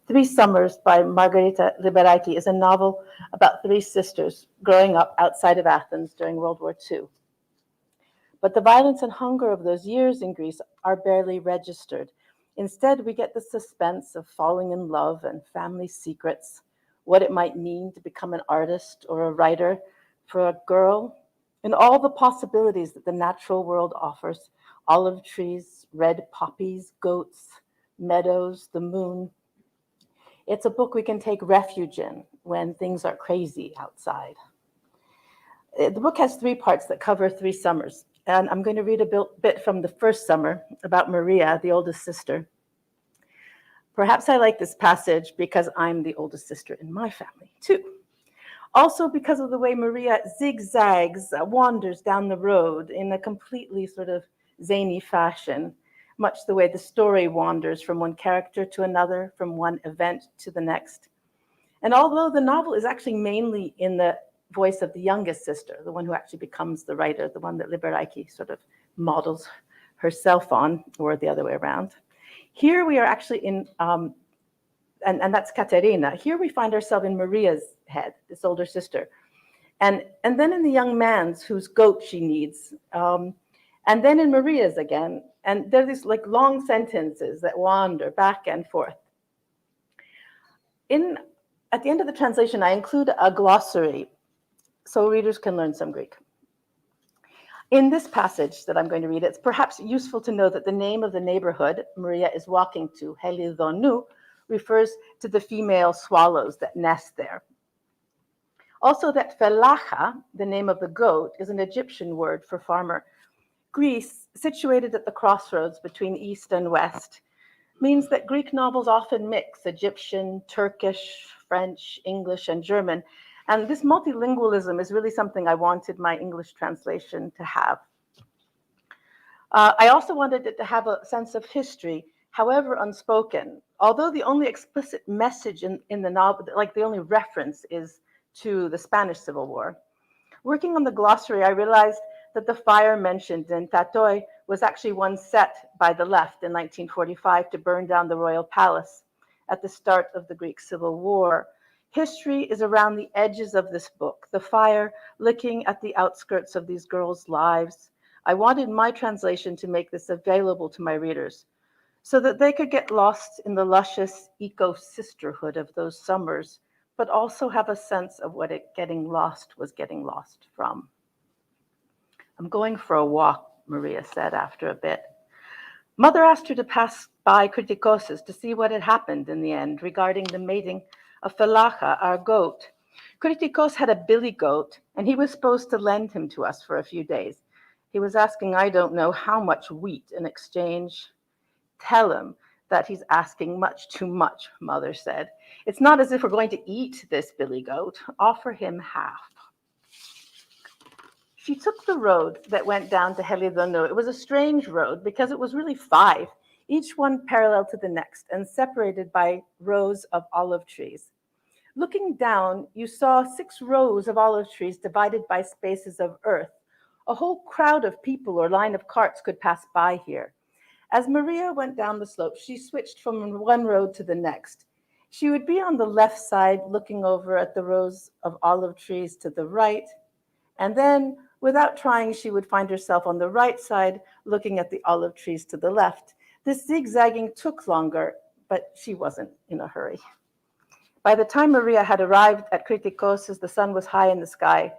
3 Summers by Margarita Liberaki is a novel about 3 sisters growing up outside of Athens during World War II. But the violence and hunger of those years in Greece are barely registered. Instead, we get the suspense of falling in love and family secrets, what it might mean to become an artist or a writer for a girl, and all the possibilities that the natural world offers: olive trees, red poppies, goats, meadows, the moon. It's a book we can take refuge in when things are crazy outside. The book has 3 parts that cover 3 summers. And I'm going to read a bit from the first summer about Maria, the oldest sister. Perhaps I like this passage because I'm the oldest sister in my family, too. Also because of the way Maria zigzags, wanders down the road in a completely sort of zany fashion, much the way the story wanders from one character to another, from one event to the next. And although the novel is actually mainly in the voice of the youngest sister, the one who actually becomes the writer, the one that Liberaki sort of models herself on, or the other way around, here we are actually in, and that's Katerina. Here we find ourselves in Maria's head, this older sister. And then in the young man's whose goat she needs. And then in Maria's again. And there's these like long sentences that wander back and forth. At the end of the translation, I include a glossary so readers can learn some Greek. In this passage that I'm going to read, it's perhaps useful to know that the name of the neighborhood Maria is walking to, Helidonu, refers to the female swallows that nest there. Also that Felacha, the name of the goat, is an Egyptian word for farmer. Greece, situated at the crossroads between East and West, means that Greek novels often mix Egyptian, Turkish, French, English, and German. And this multilingualism is really something I wanted my English translation to have. I also wanted it to have a sense of history, however unspoken. Although the only explicit message in the novel, like the only reference, is to the Spanish Civil War. Working on the glossary, I realized that the fire mentioned in Tatoi was actually one set by the left in 1945 to burn down the royal palace at the start of the Greek Civil War. History is around the edges of this book, the fire licking at the outskirts of these girls' lives. I wanted my translation to make this available to my readers so that they could get lost in the luscious eco-sisterhood of those summers, but also have a sense of what getting lost was getting lost from. I'm going for a walk, Maria said after a bit. Mother asked her to pass by Kritikos to see what had happened in the end regarding the mating of Felacha, our goat. Kritikos had a billy goat, and he was supposed to lend him to us for a few days. He was asking I don't know how much wheat in exchange. Tell him that he's asking much too much, Mother said. It's not as if we're going to eat this billy goat. Offer him half. She took the road that went down to Helidonu. It was a strange road because it was really 5, each one parallel to the next and separated by rows of olive trees. Looking down, you saw 6 rows of olive trees divided by spaces of earth. A whole crowd of people or line of carts could pass by here. As Maria went down the slope, she switched from one road to the next. She would be on the left side looking over at the rows of olive trees to the right, and then, without trying, she would find herself on the right side looking at the olive trees to the left. This zigzagging took longer, but she wasn't in a hurry. By the time Maria had arrived at Kritikos, the sun was high in the sky.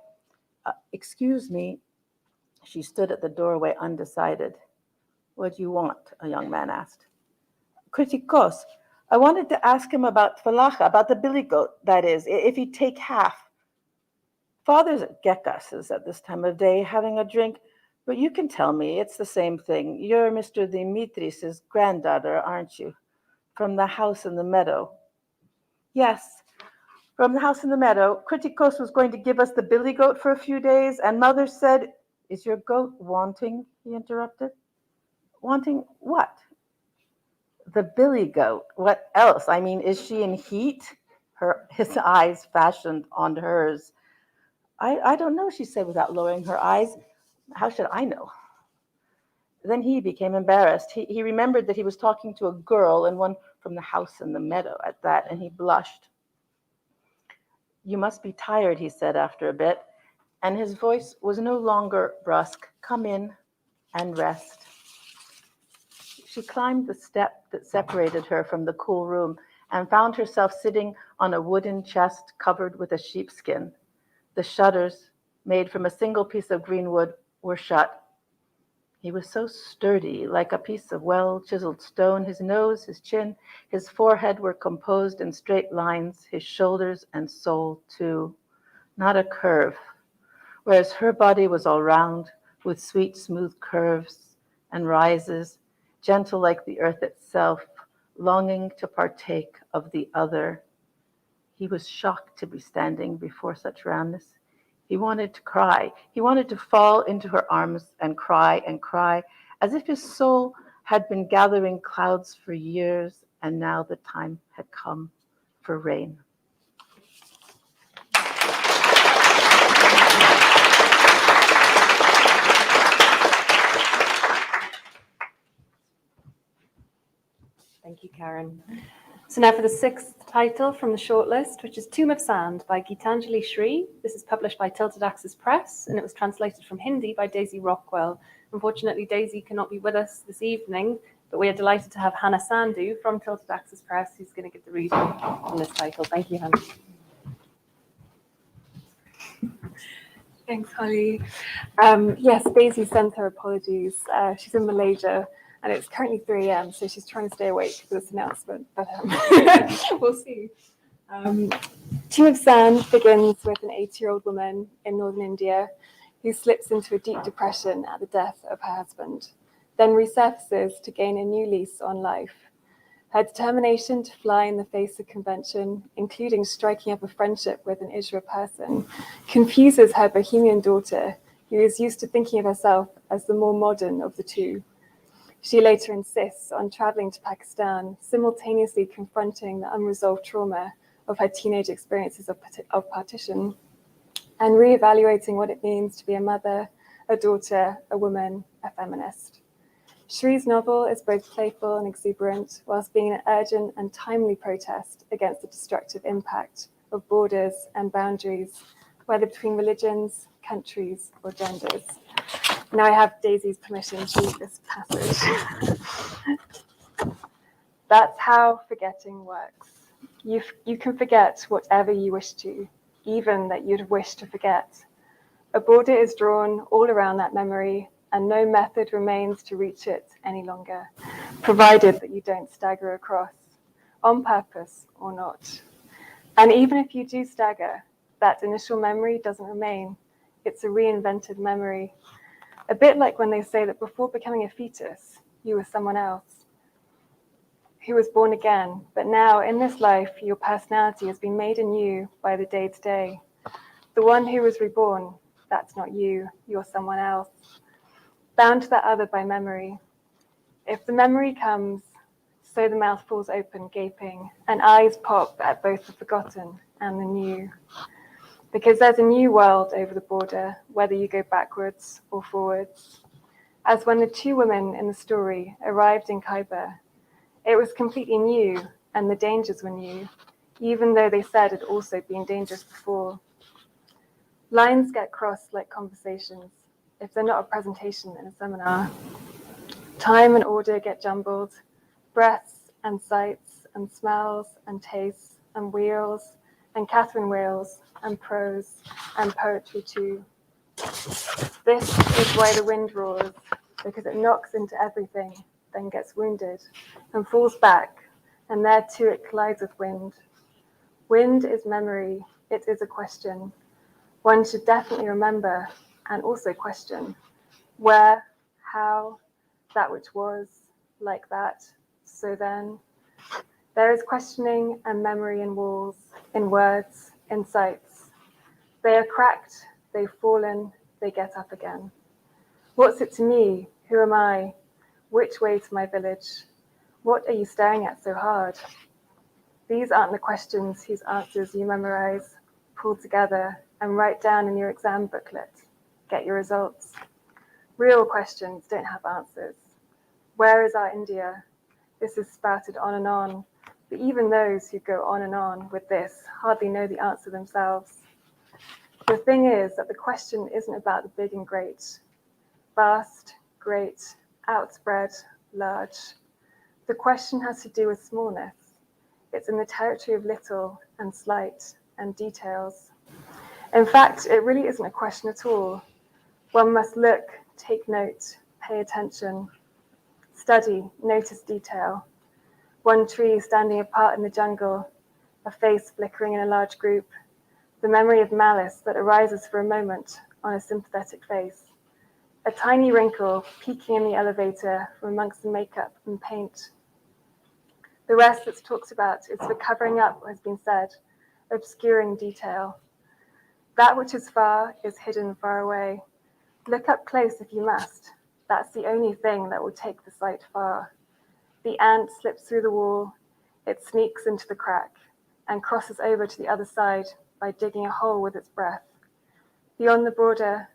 Excuse me, she stood at the doorway undecided. What do you want? A young man asked. Kritikos, I wanted to ask him about Felacha, about the billy goat, that is, if he'd take half. Father's at Gekas's at this time of day, having a drink, but you can tell me, it's the same thing. You're Mr. Dimitris' granddaughter, aren't you? From the house in the meadow. Yes, from the house in the meadow. Kritikos was going to give us the billy goat for a few days, and Mother said, is your goat wanting? He interrupted. Wanting what? The billy goat. What else? I mean, is she in heat? His eyes fastened on hers. I don't know, she said without lowering her eyes. How should I know? Then he became embarrassed. He remembered that he was talking to a girl and one from the house in the meadow at that, and he blushed. You must be tired, he said after a bit, and his voice was no longer brusque. Come in and rest. She climbed the step that separated her from the cool room and found herself sitting on a wooden chest covered with a sheepskin. The shutters, made from a single piece of green wood, were shut. He was so sturdy, like a piece of well-chiseled stone. His nose, his chin, his forehead were composed in straight lines, his shoulders and soul too, not a curve, whereas her body was all round, with sweet, smooth curves and rises, gentle like the earth itself, longing to partake of the other. He was shocked to be standing before such roundness. He wanted to cry. He wanted to fall into her arms and cry, as if his soul had been gathering clouds for years, and now the time had come for rain. Thank you, Karen. So now for the sixth title from the shortlist, which is Tomb of Sand by Geetanjali Shree. This is published by Tilted Axis Press, and it was translated from Hindi by Daisy Rockwell. Unfortunately, Daisy cannot be with us this evening, but we are delighted to have Hana Sandhu from Tilted Axis Press, who's going to give the reading on this title. Thank you, Hana. Thanks, Holly. Yes, Daisy sent her apologies. She's in Malaysia, and it's currently 3 a.m., so she's trying to stay awake for this announcement, but we'll see. Tomb of Sand begins with an 80-year-old woman in northern India who slips into a deep depression at the death of her husband, then resurfaces to gain a new lease on life. Her determination to fly in the face of convention, including striking up a friendship with an Isra person, confuses her Bohemian daughter, who is used to thinking of herself as the more modern of the two. She later insists on traveling to Pakistan, simultaneously confronting the unresolved trauma of her teenage experiences of partition, and reevaluating what it means to be a mother, a daughter, a woman, a feminist. Shree's novel is both playful and exuberant, whilst being an urgent and timely protest against the destructive impact of borders and boundaries, whether between religions, countries, or genders. Now I have Daisy's permission to read this passage. That's how forgetting works. You can forget whatever you wish to, even that you'd wish to forget. A border is drawn all around that memory, and no method remains to reach it any longer, provided that you don't stagger across, on purpose or not. And even if you do stagger, that initial memory doesn't remain. It's a reinvented memory. A bit like when they say that before becoming a fetus, you were someone else who was born again, but now in this life, your personality has been made anew by the day-to-day. The one who was reborn, that's not you, you're someone else, bound to that other by memory. If the memory comes, so the mouth falls open, gaping, and eyes pop at both the forgotten and the new. Because there's a new world over the border, whether you go backwards or forwards. As when the two women in the story arrived in Khyber, it was completely new, and the dangers were new, even though they said it had also been dangerous before. Lines get crossed like conversations, if they're not a presentation in a seminar. Time and order get jumbled, breaths and sights and smells and tastes and wheels and Catherine wheels and prose and poetry too. This is why the wind roars, because it knocks into everything, then gets wounded and falls back, and there too it collides with wind. Wind is memory, it is a question. One should definitely remember and also question where, how, that which was, like that, so then. There is questioning and memory in walls, in words, in sights. They are cracked, they've fallen, they get up again. What's it to me? Who am I? Which way to my village? What are you staring at so hard? These aren't the questions whose answers you memorize, pull together, and write down in your exam booklet. Get your results. Real questions don't have answers. Where is our India? This is spouted on, but even those who go on and on with this hardly know the answer themselves. The thing is that the question isn't about the big and great, vast, great, outspread, large. The question has to do with smallness. It's in the territory of little and slight and details. In fact, it really isn't a question at all. One must look, take note, pay attention, study, notice detail. One tree standing apart in the jungle, a face flickering in a large group, the memory of malice that arises for a moment on a sympathetic face. a tiny wrinkle peeking in the elevator from amongst the makeup and paint. The rest that's talked about is for covering up what has been said, obscuring detail. That which is far is hidden far away. Look up close if you must. That's the only thing that will take the sight far. The ant slips through the wall, it sneaks into the crack, and crosses over to the other side by digging a hole with its breath. Beyond the border,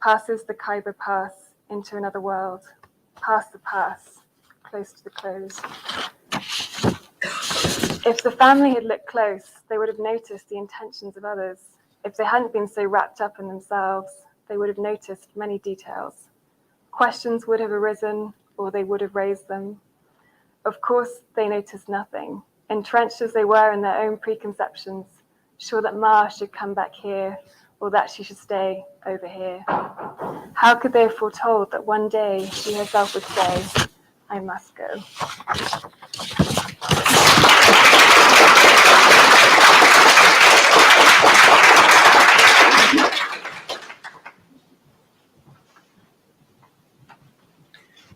passes the Khyber Pass into another world, past the pass, close to the close. If the family had looked close, they would have noticed the intentions of others. If they hadn't been so wrapped up in themselves, they would have noticed many details. Questions would have arisen, or they would have raised them. Of course, they noticed nothing, entrenched as they were in their own preconceptions, sure that Ma should come back here, or that she should stay over here. How could they have foretold that one day she herself would say, I must go?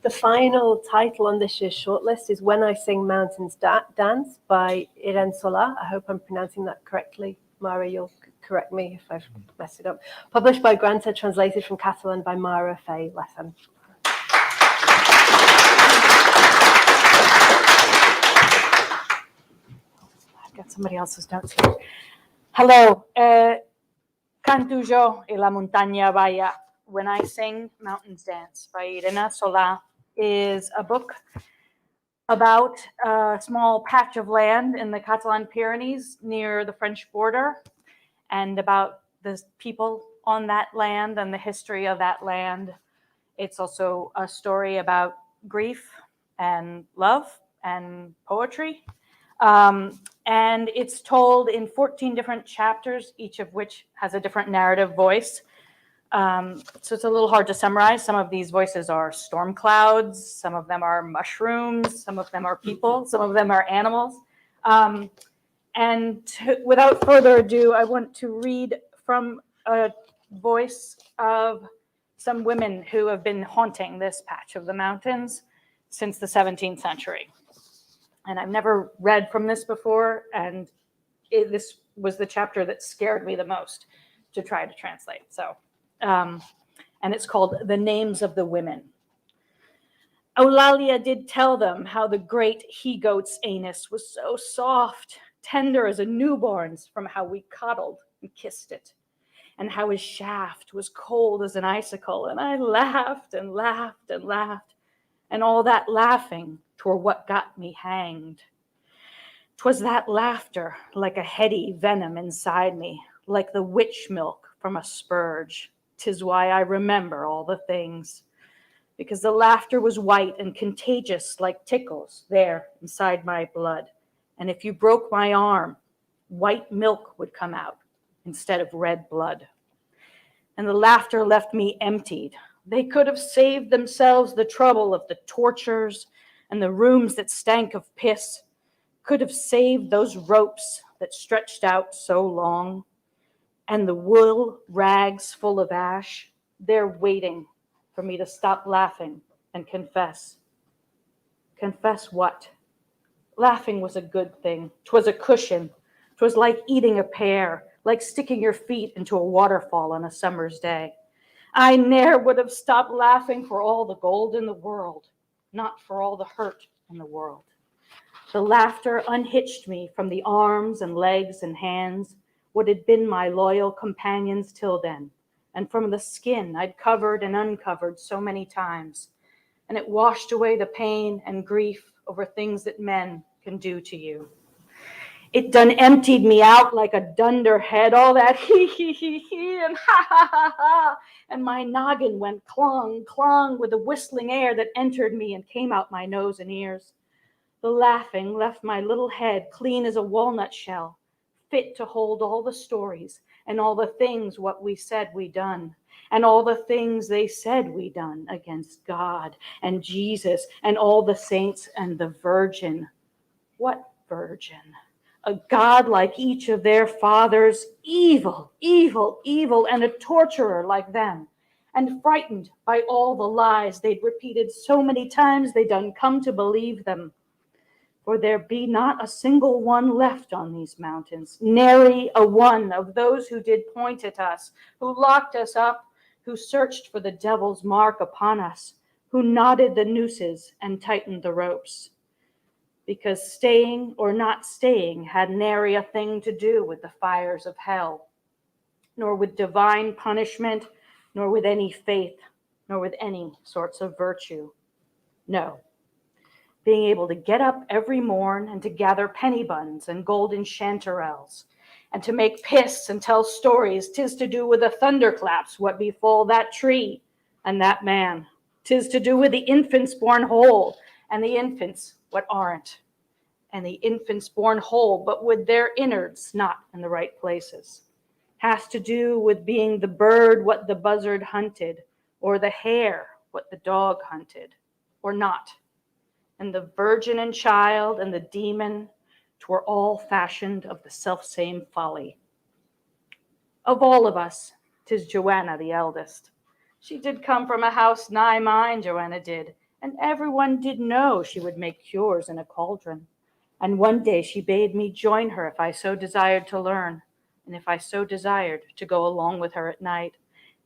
The final title on this year's shortlist is When I Sing Mountains Dance by Irene Solà. I hope I'm pronouncing that correctly. Mara, you'll correct me if I've messed it up. Published by Granta, translated from Catalan by Mara Faye Lethem. I've got somebody else's notes here. Hello. Canto jo e la montagna balla. When I Sing Mountains Dance by Irene Solà is a book about a small patch of land in the Catalan Pyrenees near the French border, and about the people on that land and the history of that land. It's also a story about grief and love and poetry. And it's told in 14 different chapters, each of which has a different narrative voice. So it's a little hard to summarize. Some of these voices are storm clouds, some of them are mushrooms, some of them are people, some of them are animals. Without further ado, I want to read from a voice of some women who have been haunting this patch of the mountains since the 17th century. And I've never read from this before, and this was the chapter that scared me the most to try to translate. So. And it's called The Names of the Women. Eulalia did tell them how the great he-goat's anus was so soft, tender as a newborn's, from how we coddled and kissed it, and how his shaft was cold as an icicle. And I laughed and laughed and laughed, and all that laughing twere what got me hanged. 'Twas that laughter, like a heady venom inside me, like the witch milk from a spurge. 'Tis why I remember all the things, because the laughter was white and contagious like tickles there inside my blood. And if you broke my arm, white milk would come out instead of red blood. And the laughter left me emptied. They could have saved themselves the trouble of the tortures and the rooms that stank of piss, could have saved those ropes that stretched out so long. And the wool rags full of ash, they're waiting for me to stop laughing and confess. Confess what? Laughing was a good thing. 'Twas a cushion. 'Twas like eating a pear, like sticking your feet into a waterfall on a summer's day. I ne'er would have stopped laughing for all the gold in the world, not for all the hurt in the world. The laughter unhitched me from the arms and legs and hands, what had been my loyal companions till then, and from the skin I'd covered and uncovered so many times, and it washed away the pain and grief over things that men can do to you. It done emptied me out like a dunderhead, all that he and ha, and my noggin went clong, clong with the whistling air that entered me and came out my nose and ears. The laughing left my little head clean as a walnut shell, fit to hold all the stories and all the things what we said we done, and all the things they said we done against God and Jesus and all the saints and the Virgin. What virgin? A God like each of their fathers, evil, evil, evil, and a torturer like them, and frightened by all the lies they'd repeated so many times they'd done come to believe them. For there be not a single one left on these mountains, nary a one of those who did point at us, who locked us up, who searched for the devil's mark upon us, who knotted the nooses and tightened the ropes. Because staying or not staying had nary a thing to do with the fires of hell, nor with divine punishment, nor with any faith, nor with any sorts of virtue. No. Being able to get up every morn and to gather penny buns and golden chanterelles, and to make piss and tell stories, 'tis to do with the thunderclaps what befall that tree and that man. 'Tis to do with the infants born whole, and the infants what aren't, and the infants born whole, but with their innards not in the right places. Has to do with being the bird what the buzzard hunted, or the hare what the dog hunted, or not. And the virgin and child and the demon, 'twere all fashioned of the selfsame folly. Of all of us, 'tis Joanna the eldest. She did come from a house nigh mine, Joanna did, and everyone did know she would make cures in a cauldron. And one day she bade me join her if I so desired to learn, and if I so desired to go along with her at night,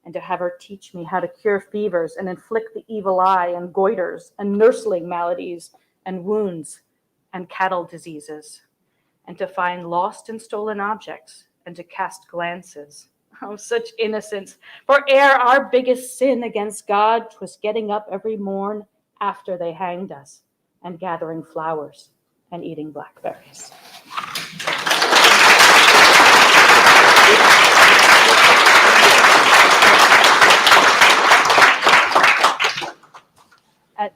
and to have her teach me how to cure fevers and inflict the evil eye and goiters and nursling maladies and wounds and cattle diseases, and to find lost and stolen objects and to cast glances. Oh, such innocence! For ere our biggest sin against God 'twas getting up every morn after they hanged us and gathering flowers and eating blackberries.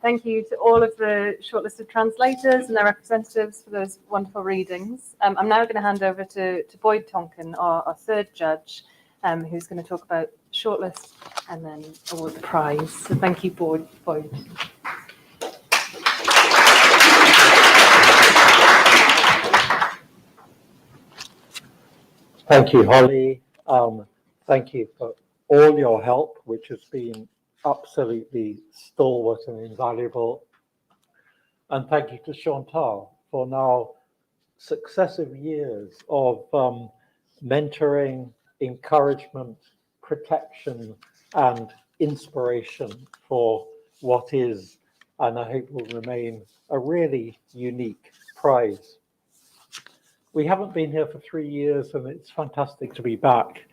Thank you to all of the shortlisted translators and their representatives for those wonderful readings. I'm now going to hand over to Boyd Tonkin, our third judge, who's going to talk about shortlist and then award the prize. So thank you, Boyd. Thank you, Holly. Thank you for all your help, which has been absolutely stalwart and invaluable. And thank you to Chantal for now successive years of mentoring, encouragement, protection, and inspiration for what is, and I hope will remain, a really unique prize. We haven't been here for 3 years, and it's fantastic to be back.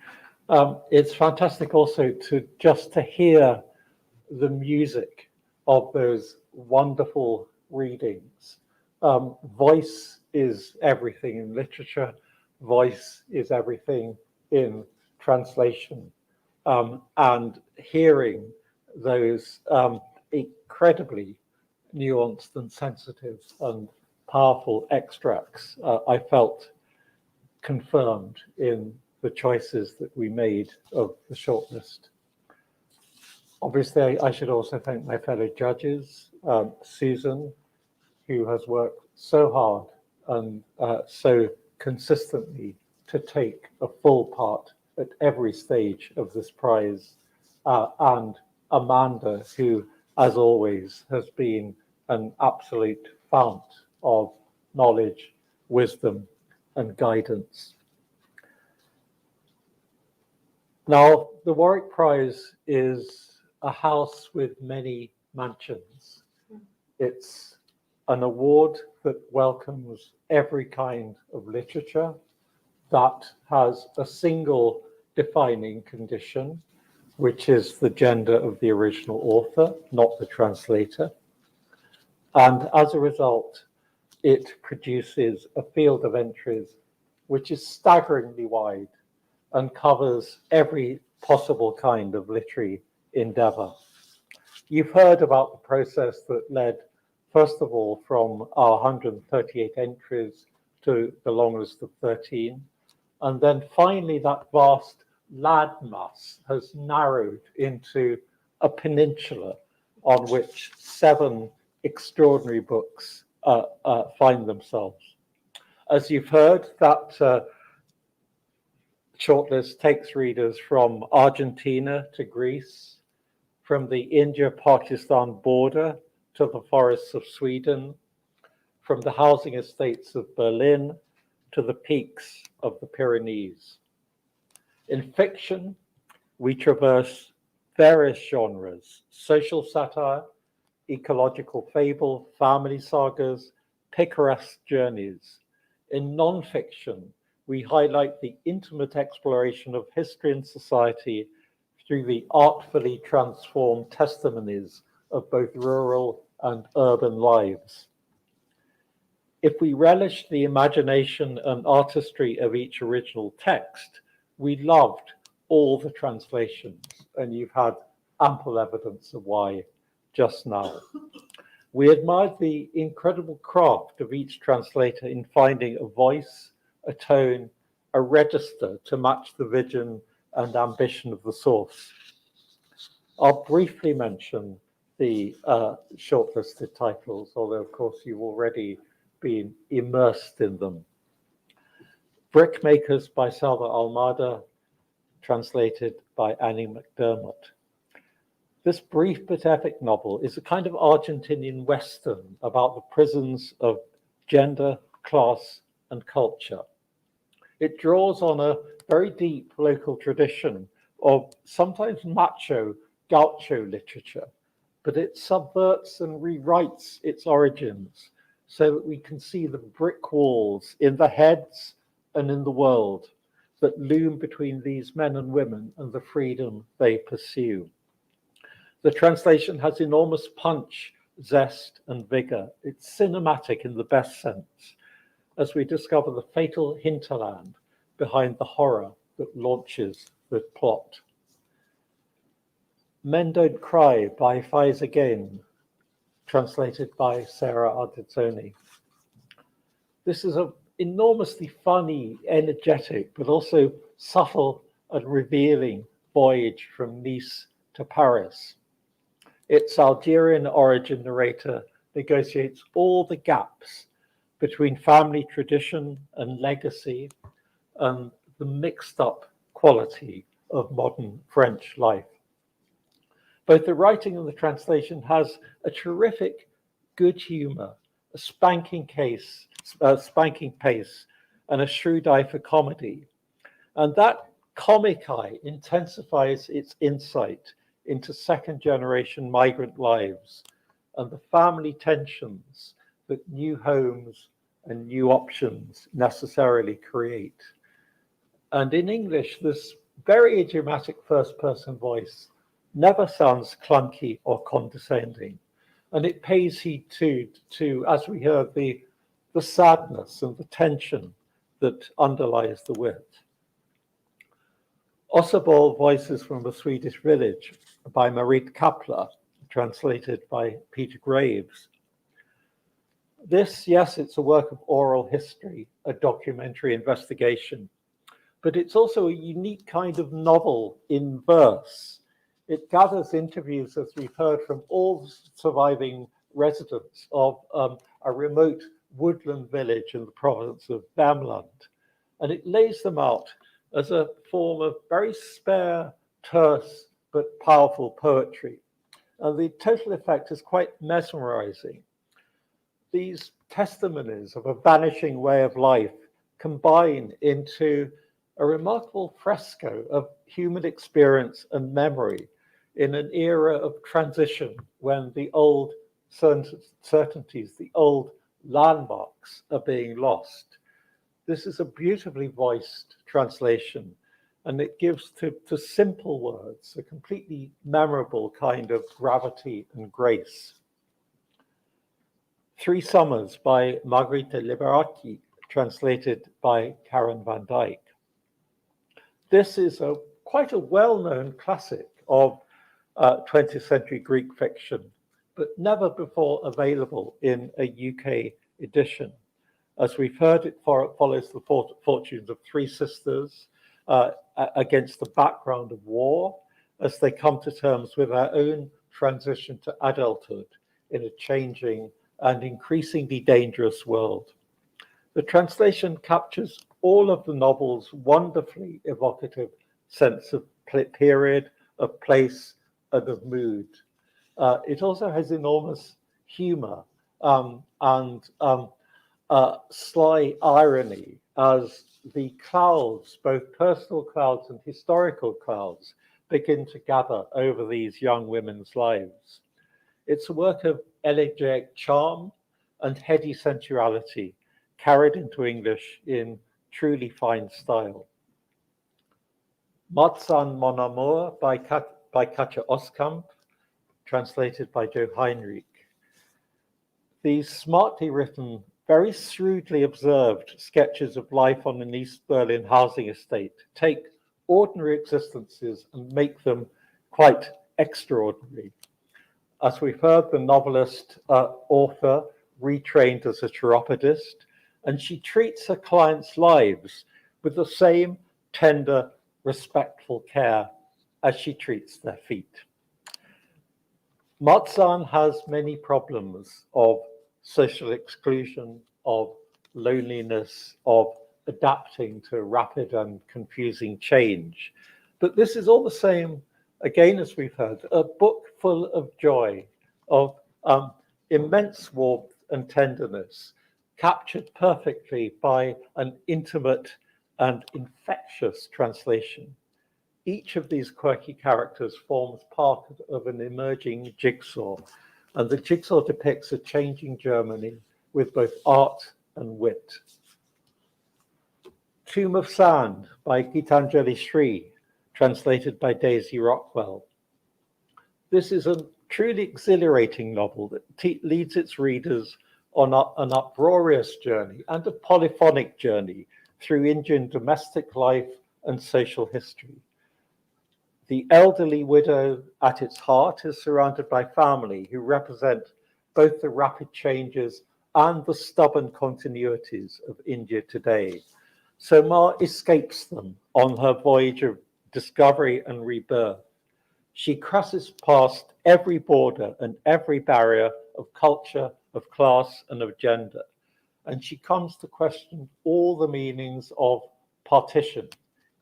It's fantastic also to hear the music of those wonderful readings. Voice is everything in literature. Voice is everything in translation. And hearing those incredibly nuanced and sensitive and powerful extracts, I felt confirmed in the choices that we made of the shortlist. Obviously, I should also thank my fellow judges, Susan, who has worked so hard and so consistently to take a full part at every stage of this prize, and Amanda, who, as always, has been an absolute fount of knowledge, wisdom, and guidance. Now, the Warwick Prize is a house with many mansions. It's an award that welcomes every kind of literature, that has a single defining condition, which is the gender of the original author, not the translator. And as a result, it produces a field of entries which is staggeringly wide and covers every possible kind of literary endeavor. You've heard about the process that led, first of all, from our 138 entries to the long list of 13. And then finally, that vast landmass has narrowed into a peninsula on which 7 extraordinary books find themselves. As you've heard, that shortlist takes readers from Argentina to Greece, from the India-Pakistan border to the forests of Sweden, from the housing estates of Berlin to the peaks of the Pyrenees. In fiction, we traverse various genres: social satire, ecological fable, family sagas, picaresque journeys. In non-fiction, we highlight the intimate exploration of history and society through the artfully transformed testimonies of both rural and urban lives. If we relish the imagination and artistry of each original text, we loved all the translations, and you've had ample evidence of why just now. We admired the incredible craft of each translator in finding a voice, a tone, a register to match the vision and ambition of the source. I'll briefly mention the shortlisted titles, although of course you've already been immersed in them. Brickmakers by Selva Almada, translated by Annie McDermott. This brief but epic novel is a kind of Argentinian Western about the prisons of gender, class, and culture. It draws on a very deep local tradition of sometimes macho gaucho literature, but it subverts and rewrites its origins so that we can see the brick walls in the heads and in the world that loom between these men and women and the freedom they pursue. The translation has enormous punch, zest, and vigor. It's cinematic in the best sense, as we discover the fatal hinterland behind the horror that launches the plot. Men Don't Cry by Faïza Guène, translated by Sarah Ardizzone. This is an enormously funny, energetic, but also subtle and revealing voyage from Nice to Paris. Its Algerian origin narrator negotiates all the gaps between family tradition and legacy and the mixed up quality of modern French life. Both the writing and the translation has a terrific good humor, a spanking pace, and a shrewd eye for comedy. And that comic eye intensifies its insight into second-generation migrant lives and the family tensions that new homes and new options necessarily create. And in English, this very idiomatic first-person voice never sounds clunky or condescending. And it pays heed to, as we heard, the sadness and the tension that underlies the wit. Osebol, Voices from the Swedish Village by Marit Kapla, translated by Peter Graves. This, yes, it's a work of oral history, a documentary investigation, but it's also a unique kind of novel in verse. It gathers interviews, as we've heard, from all the surviving residents of a remote woodland village in the province of Värmland, and it lays them out as a form of very spare, terse, but powerful poetry. And the total effect is quite mesmerizing. These testimonies of a vanishing way of life combine into a remarkable fresco of human experience and memory in an era of transition when the old certainties, the old landmarks are being lost. This is a beautifully voiced translation, and it gives to simple words a completely memorable kind of gravity and grace. 3 Summers by Margarita Liberaki, translated by Karen Van Dyck. This is quite a well-known classic of 20th century Greek fiction, but never before available in a UK edition. As we've heard, it follows the fortunes of 3 sisters against the background of war as they come to terms with their own transition to adulthood in a changing and increasingly dangerous world. The translation captures all of the novel's wonderfully evocative sense of period, of place, and of mood. It also has enormous humor and sly irony as the clouds, both personal clouds and historical clouds, begin to gather over these young women's lives. It's a work of elegiac charm and heady sensuality, carried into English in truly fine style. Marzahn, Mon Amour by Katja Oskamp, translated by Jo Heinrich. These smartly written, very shrewdly observed sketches of life on an East Berlin housing estate take ordinary existences and make them quite extraordinary. As we've heard, the novelist author retrained as a chiropodist, and she treats her clients' lives with the same tender, respectful care as she treats their feet. Marzahn has many problems of social exclusion, of loneliness, of adapting to rapid and confusing change. But this is all the same, again, as we've heard, a book full of joy, of immense warmth and tenderness, captured perfectly by an intimate and infectious translation. Each of these quirky characters forms part of an emerging jigsaw, and the jigsaw depicts a changing Germany with both art and wit. Tomb of Sand by Geetanjali Shree, translated by Daisy Rockwell. This is a truly exhilarating novel that leads its readers on an uproarious journey and a polyphonic journey through Indian domestic life and social history. The elderly widow at its heart is surrounded by family who represent both the rapid changes and the stubborn continuities of India today. So Ma escapes them on her voyage of discovery and rebirth. She crosses past every border and every barrier of culture, of class, and of gender. And she comes to question all the meanings of partition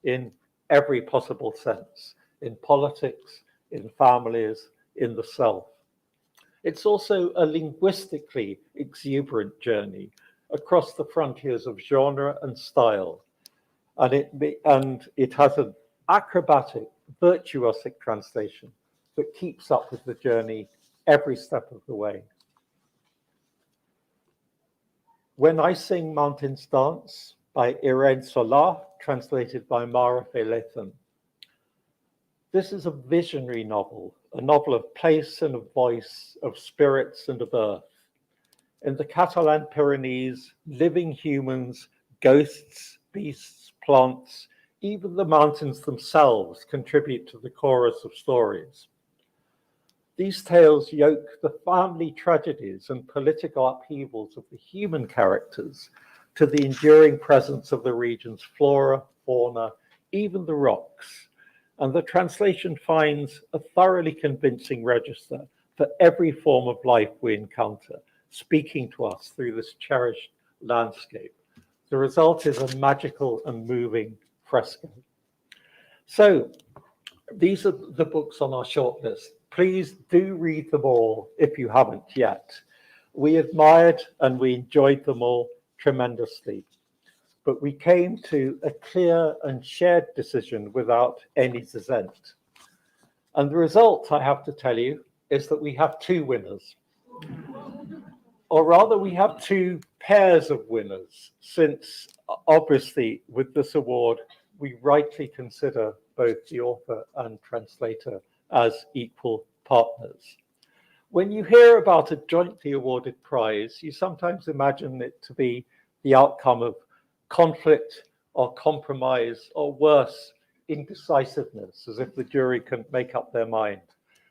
in every possible sense, in politics, in families, in the self. It's also a linguistically exuberant journey across the frontiers of genre and style. And it has an acrobatic, virtuosic translation that keeps up with the journey every step of the way. When I Sing Mountains Dance by Irene Solà, translated by Mara Faye Lethem. This is a visionary novel, a novel of place and of voice, of spirits and of earth. In the Catalan Pyrenees, living humans, ghosts, beasts, plants, even the mountains themselves contribute to the chorus of stories. These tales yoke the family tragedies and political upheavals of the human characters to the enduring presence of the region's flora, fauna, even the rocks. And the translation finds a thoroughly convincing register for every form of life we encounter, speaking to us through this cherished landscape. The result is a magical and moving fresco. So these are the books on our shortlist. Please do read them all if you haven't yet. We admired and we enjoyed them all tremendously, but we came to a clear and shared decision without any dissent. And the result, I have to tell you, is that we have two winners. Or rather, we have two pairs of winners, since obviously with this award, we rightly consider both the author and translator as equal partners. When you hear about a jointly awarded prize, you sometimes imagine it to be the outcome of conflict or compromise, or worse, indecisiveness, as if the jury couldn't make up their mind.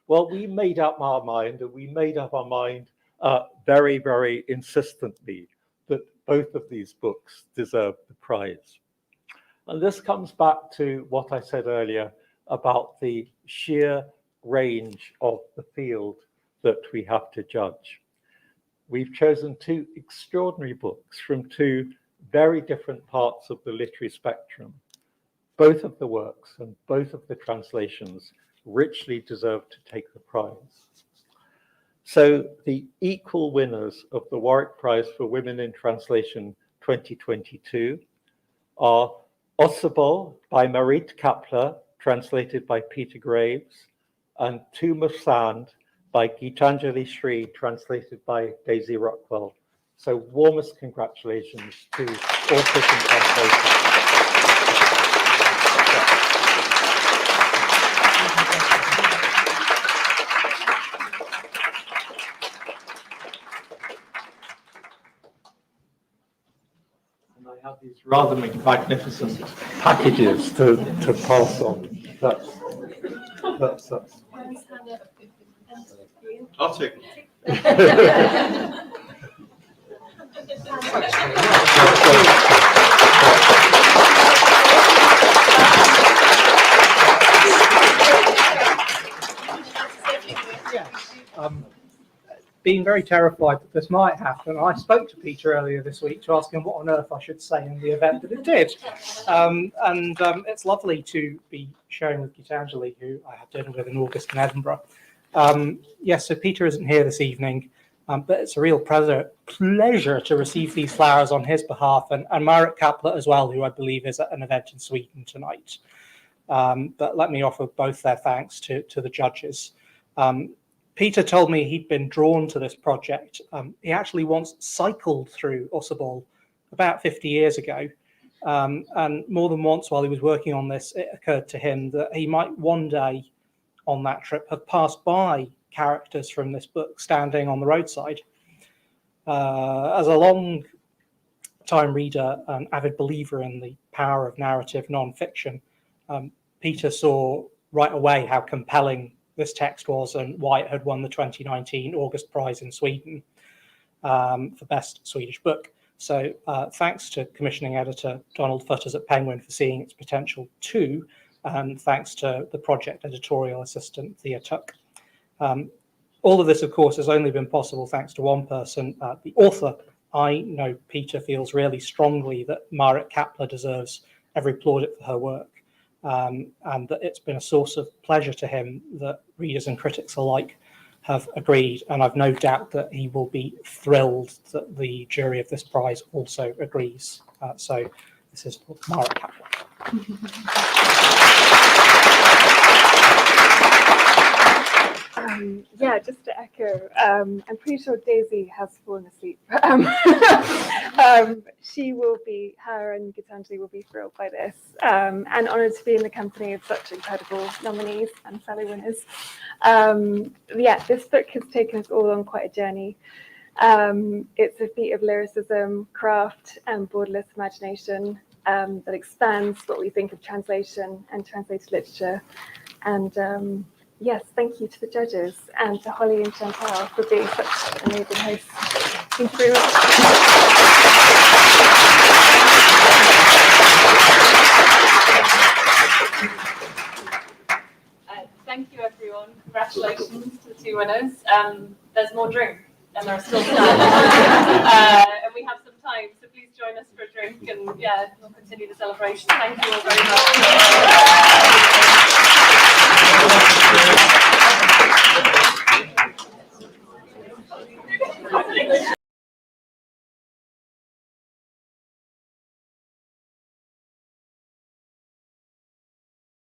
Well, we made up our mind, and we made up our mind very, very insistently that both of these books deserve the prize. And this comes back to what I said earlier about the sheer range of the field that we have to judge. We've chosen two extraordinary books from two very different parts of the literary spectrum. Both of the works and both of the translations richly deserve to take the prize. So the equal winners of the Warwick Prize for Women in Translation 2022 are Osebol by Marit Kapla, translated by Peter Graves, and Tomb of Sand by Geetanjali Shree, translated by Daisy Rockwell. So warmest congratulations to authors and translators. And I have these rather magnificent packages to pass on. That's. I'll take it. Being very terrified that this might happen, I spoke to Peter earlier this week to ask him what on earth I should say in the event that it did. It's lovely to be sharing with Geetanjali, who I had dinner with in August in Edinburgh. Yes, so Peter isn't here this evening, but it's a real pleasure to receive these flowers on his behalf, and Marit Kapla as well, who I believe is at an event in Sweden tonight. But let me offer both their thanks to the judges. Peter told me he'd been drawn to this project. He actually once cycled through Osebol about 50 years ago. And more than once while he was working on this, it occurred to him that he might one day on that trip have passed by characters from this book standing on the roadside. As a long-time reader and avid believer in the power of narrative non-fiction, Peter saw right away how compelling this text was and why it had won the 2019 August Prize in Sweden for Best Swedish Book. So thanks to commissioning editor Donald Futters at Penguin for seeing its potential too, and thanks to the project editorial assistant, Thea Tuck. All of this, of course, has only been possible thanks to one person, the author. I know Peter feels really strongly that Marit Kapla deserves every plaudit for her work. And that it's been a source of pleasure to him that readers and critics alike have agreed. And I've no doubt that he will be thrilled that the jury of this prize also agrees. So this is Marit Kapla. Yeah, just to echo, I'm pretty sure Daisy has fallen asleep. She will be, her and Geetanjali will be thrilled by this, and honoured to be in the company of such incredible nominees and fellow winners. Yeah, this book has taken us all on quite a journey. It's a feat of lyricism, craft, and borderless imagination that expands what we think of translation and translated literature. And yes, thank you to the judges and to Holly and Chantal for being such amazing hosts. Thank you very much. Thank you, everyone. Congratulations to the two winners. There's more drink, and there are still time. And we have some time, so please join us for a drink, and yeah, we'll continue the celebration. Thank you all very much.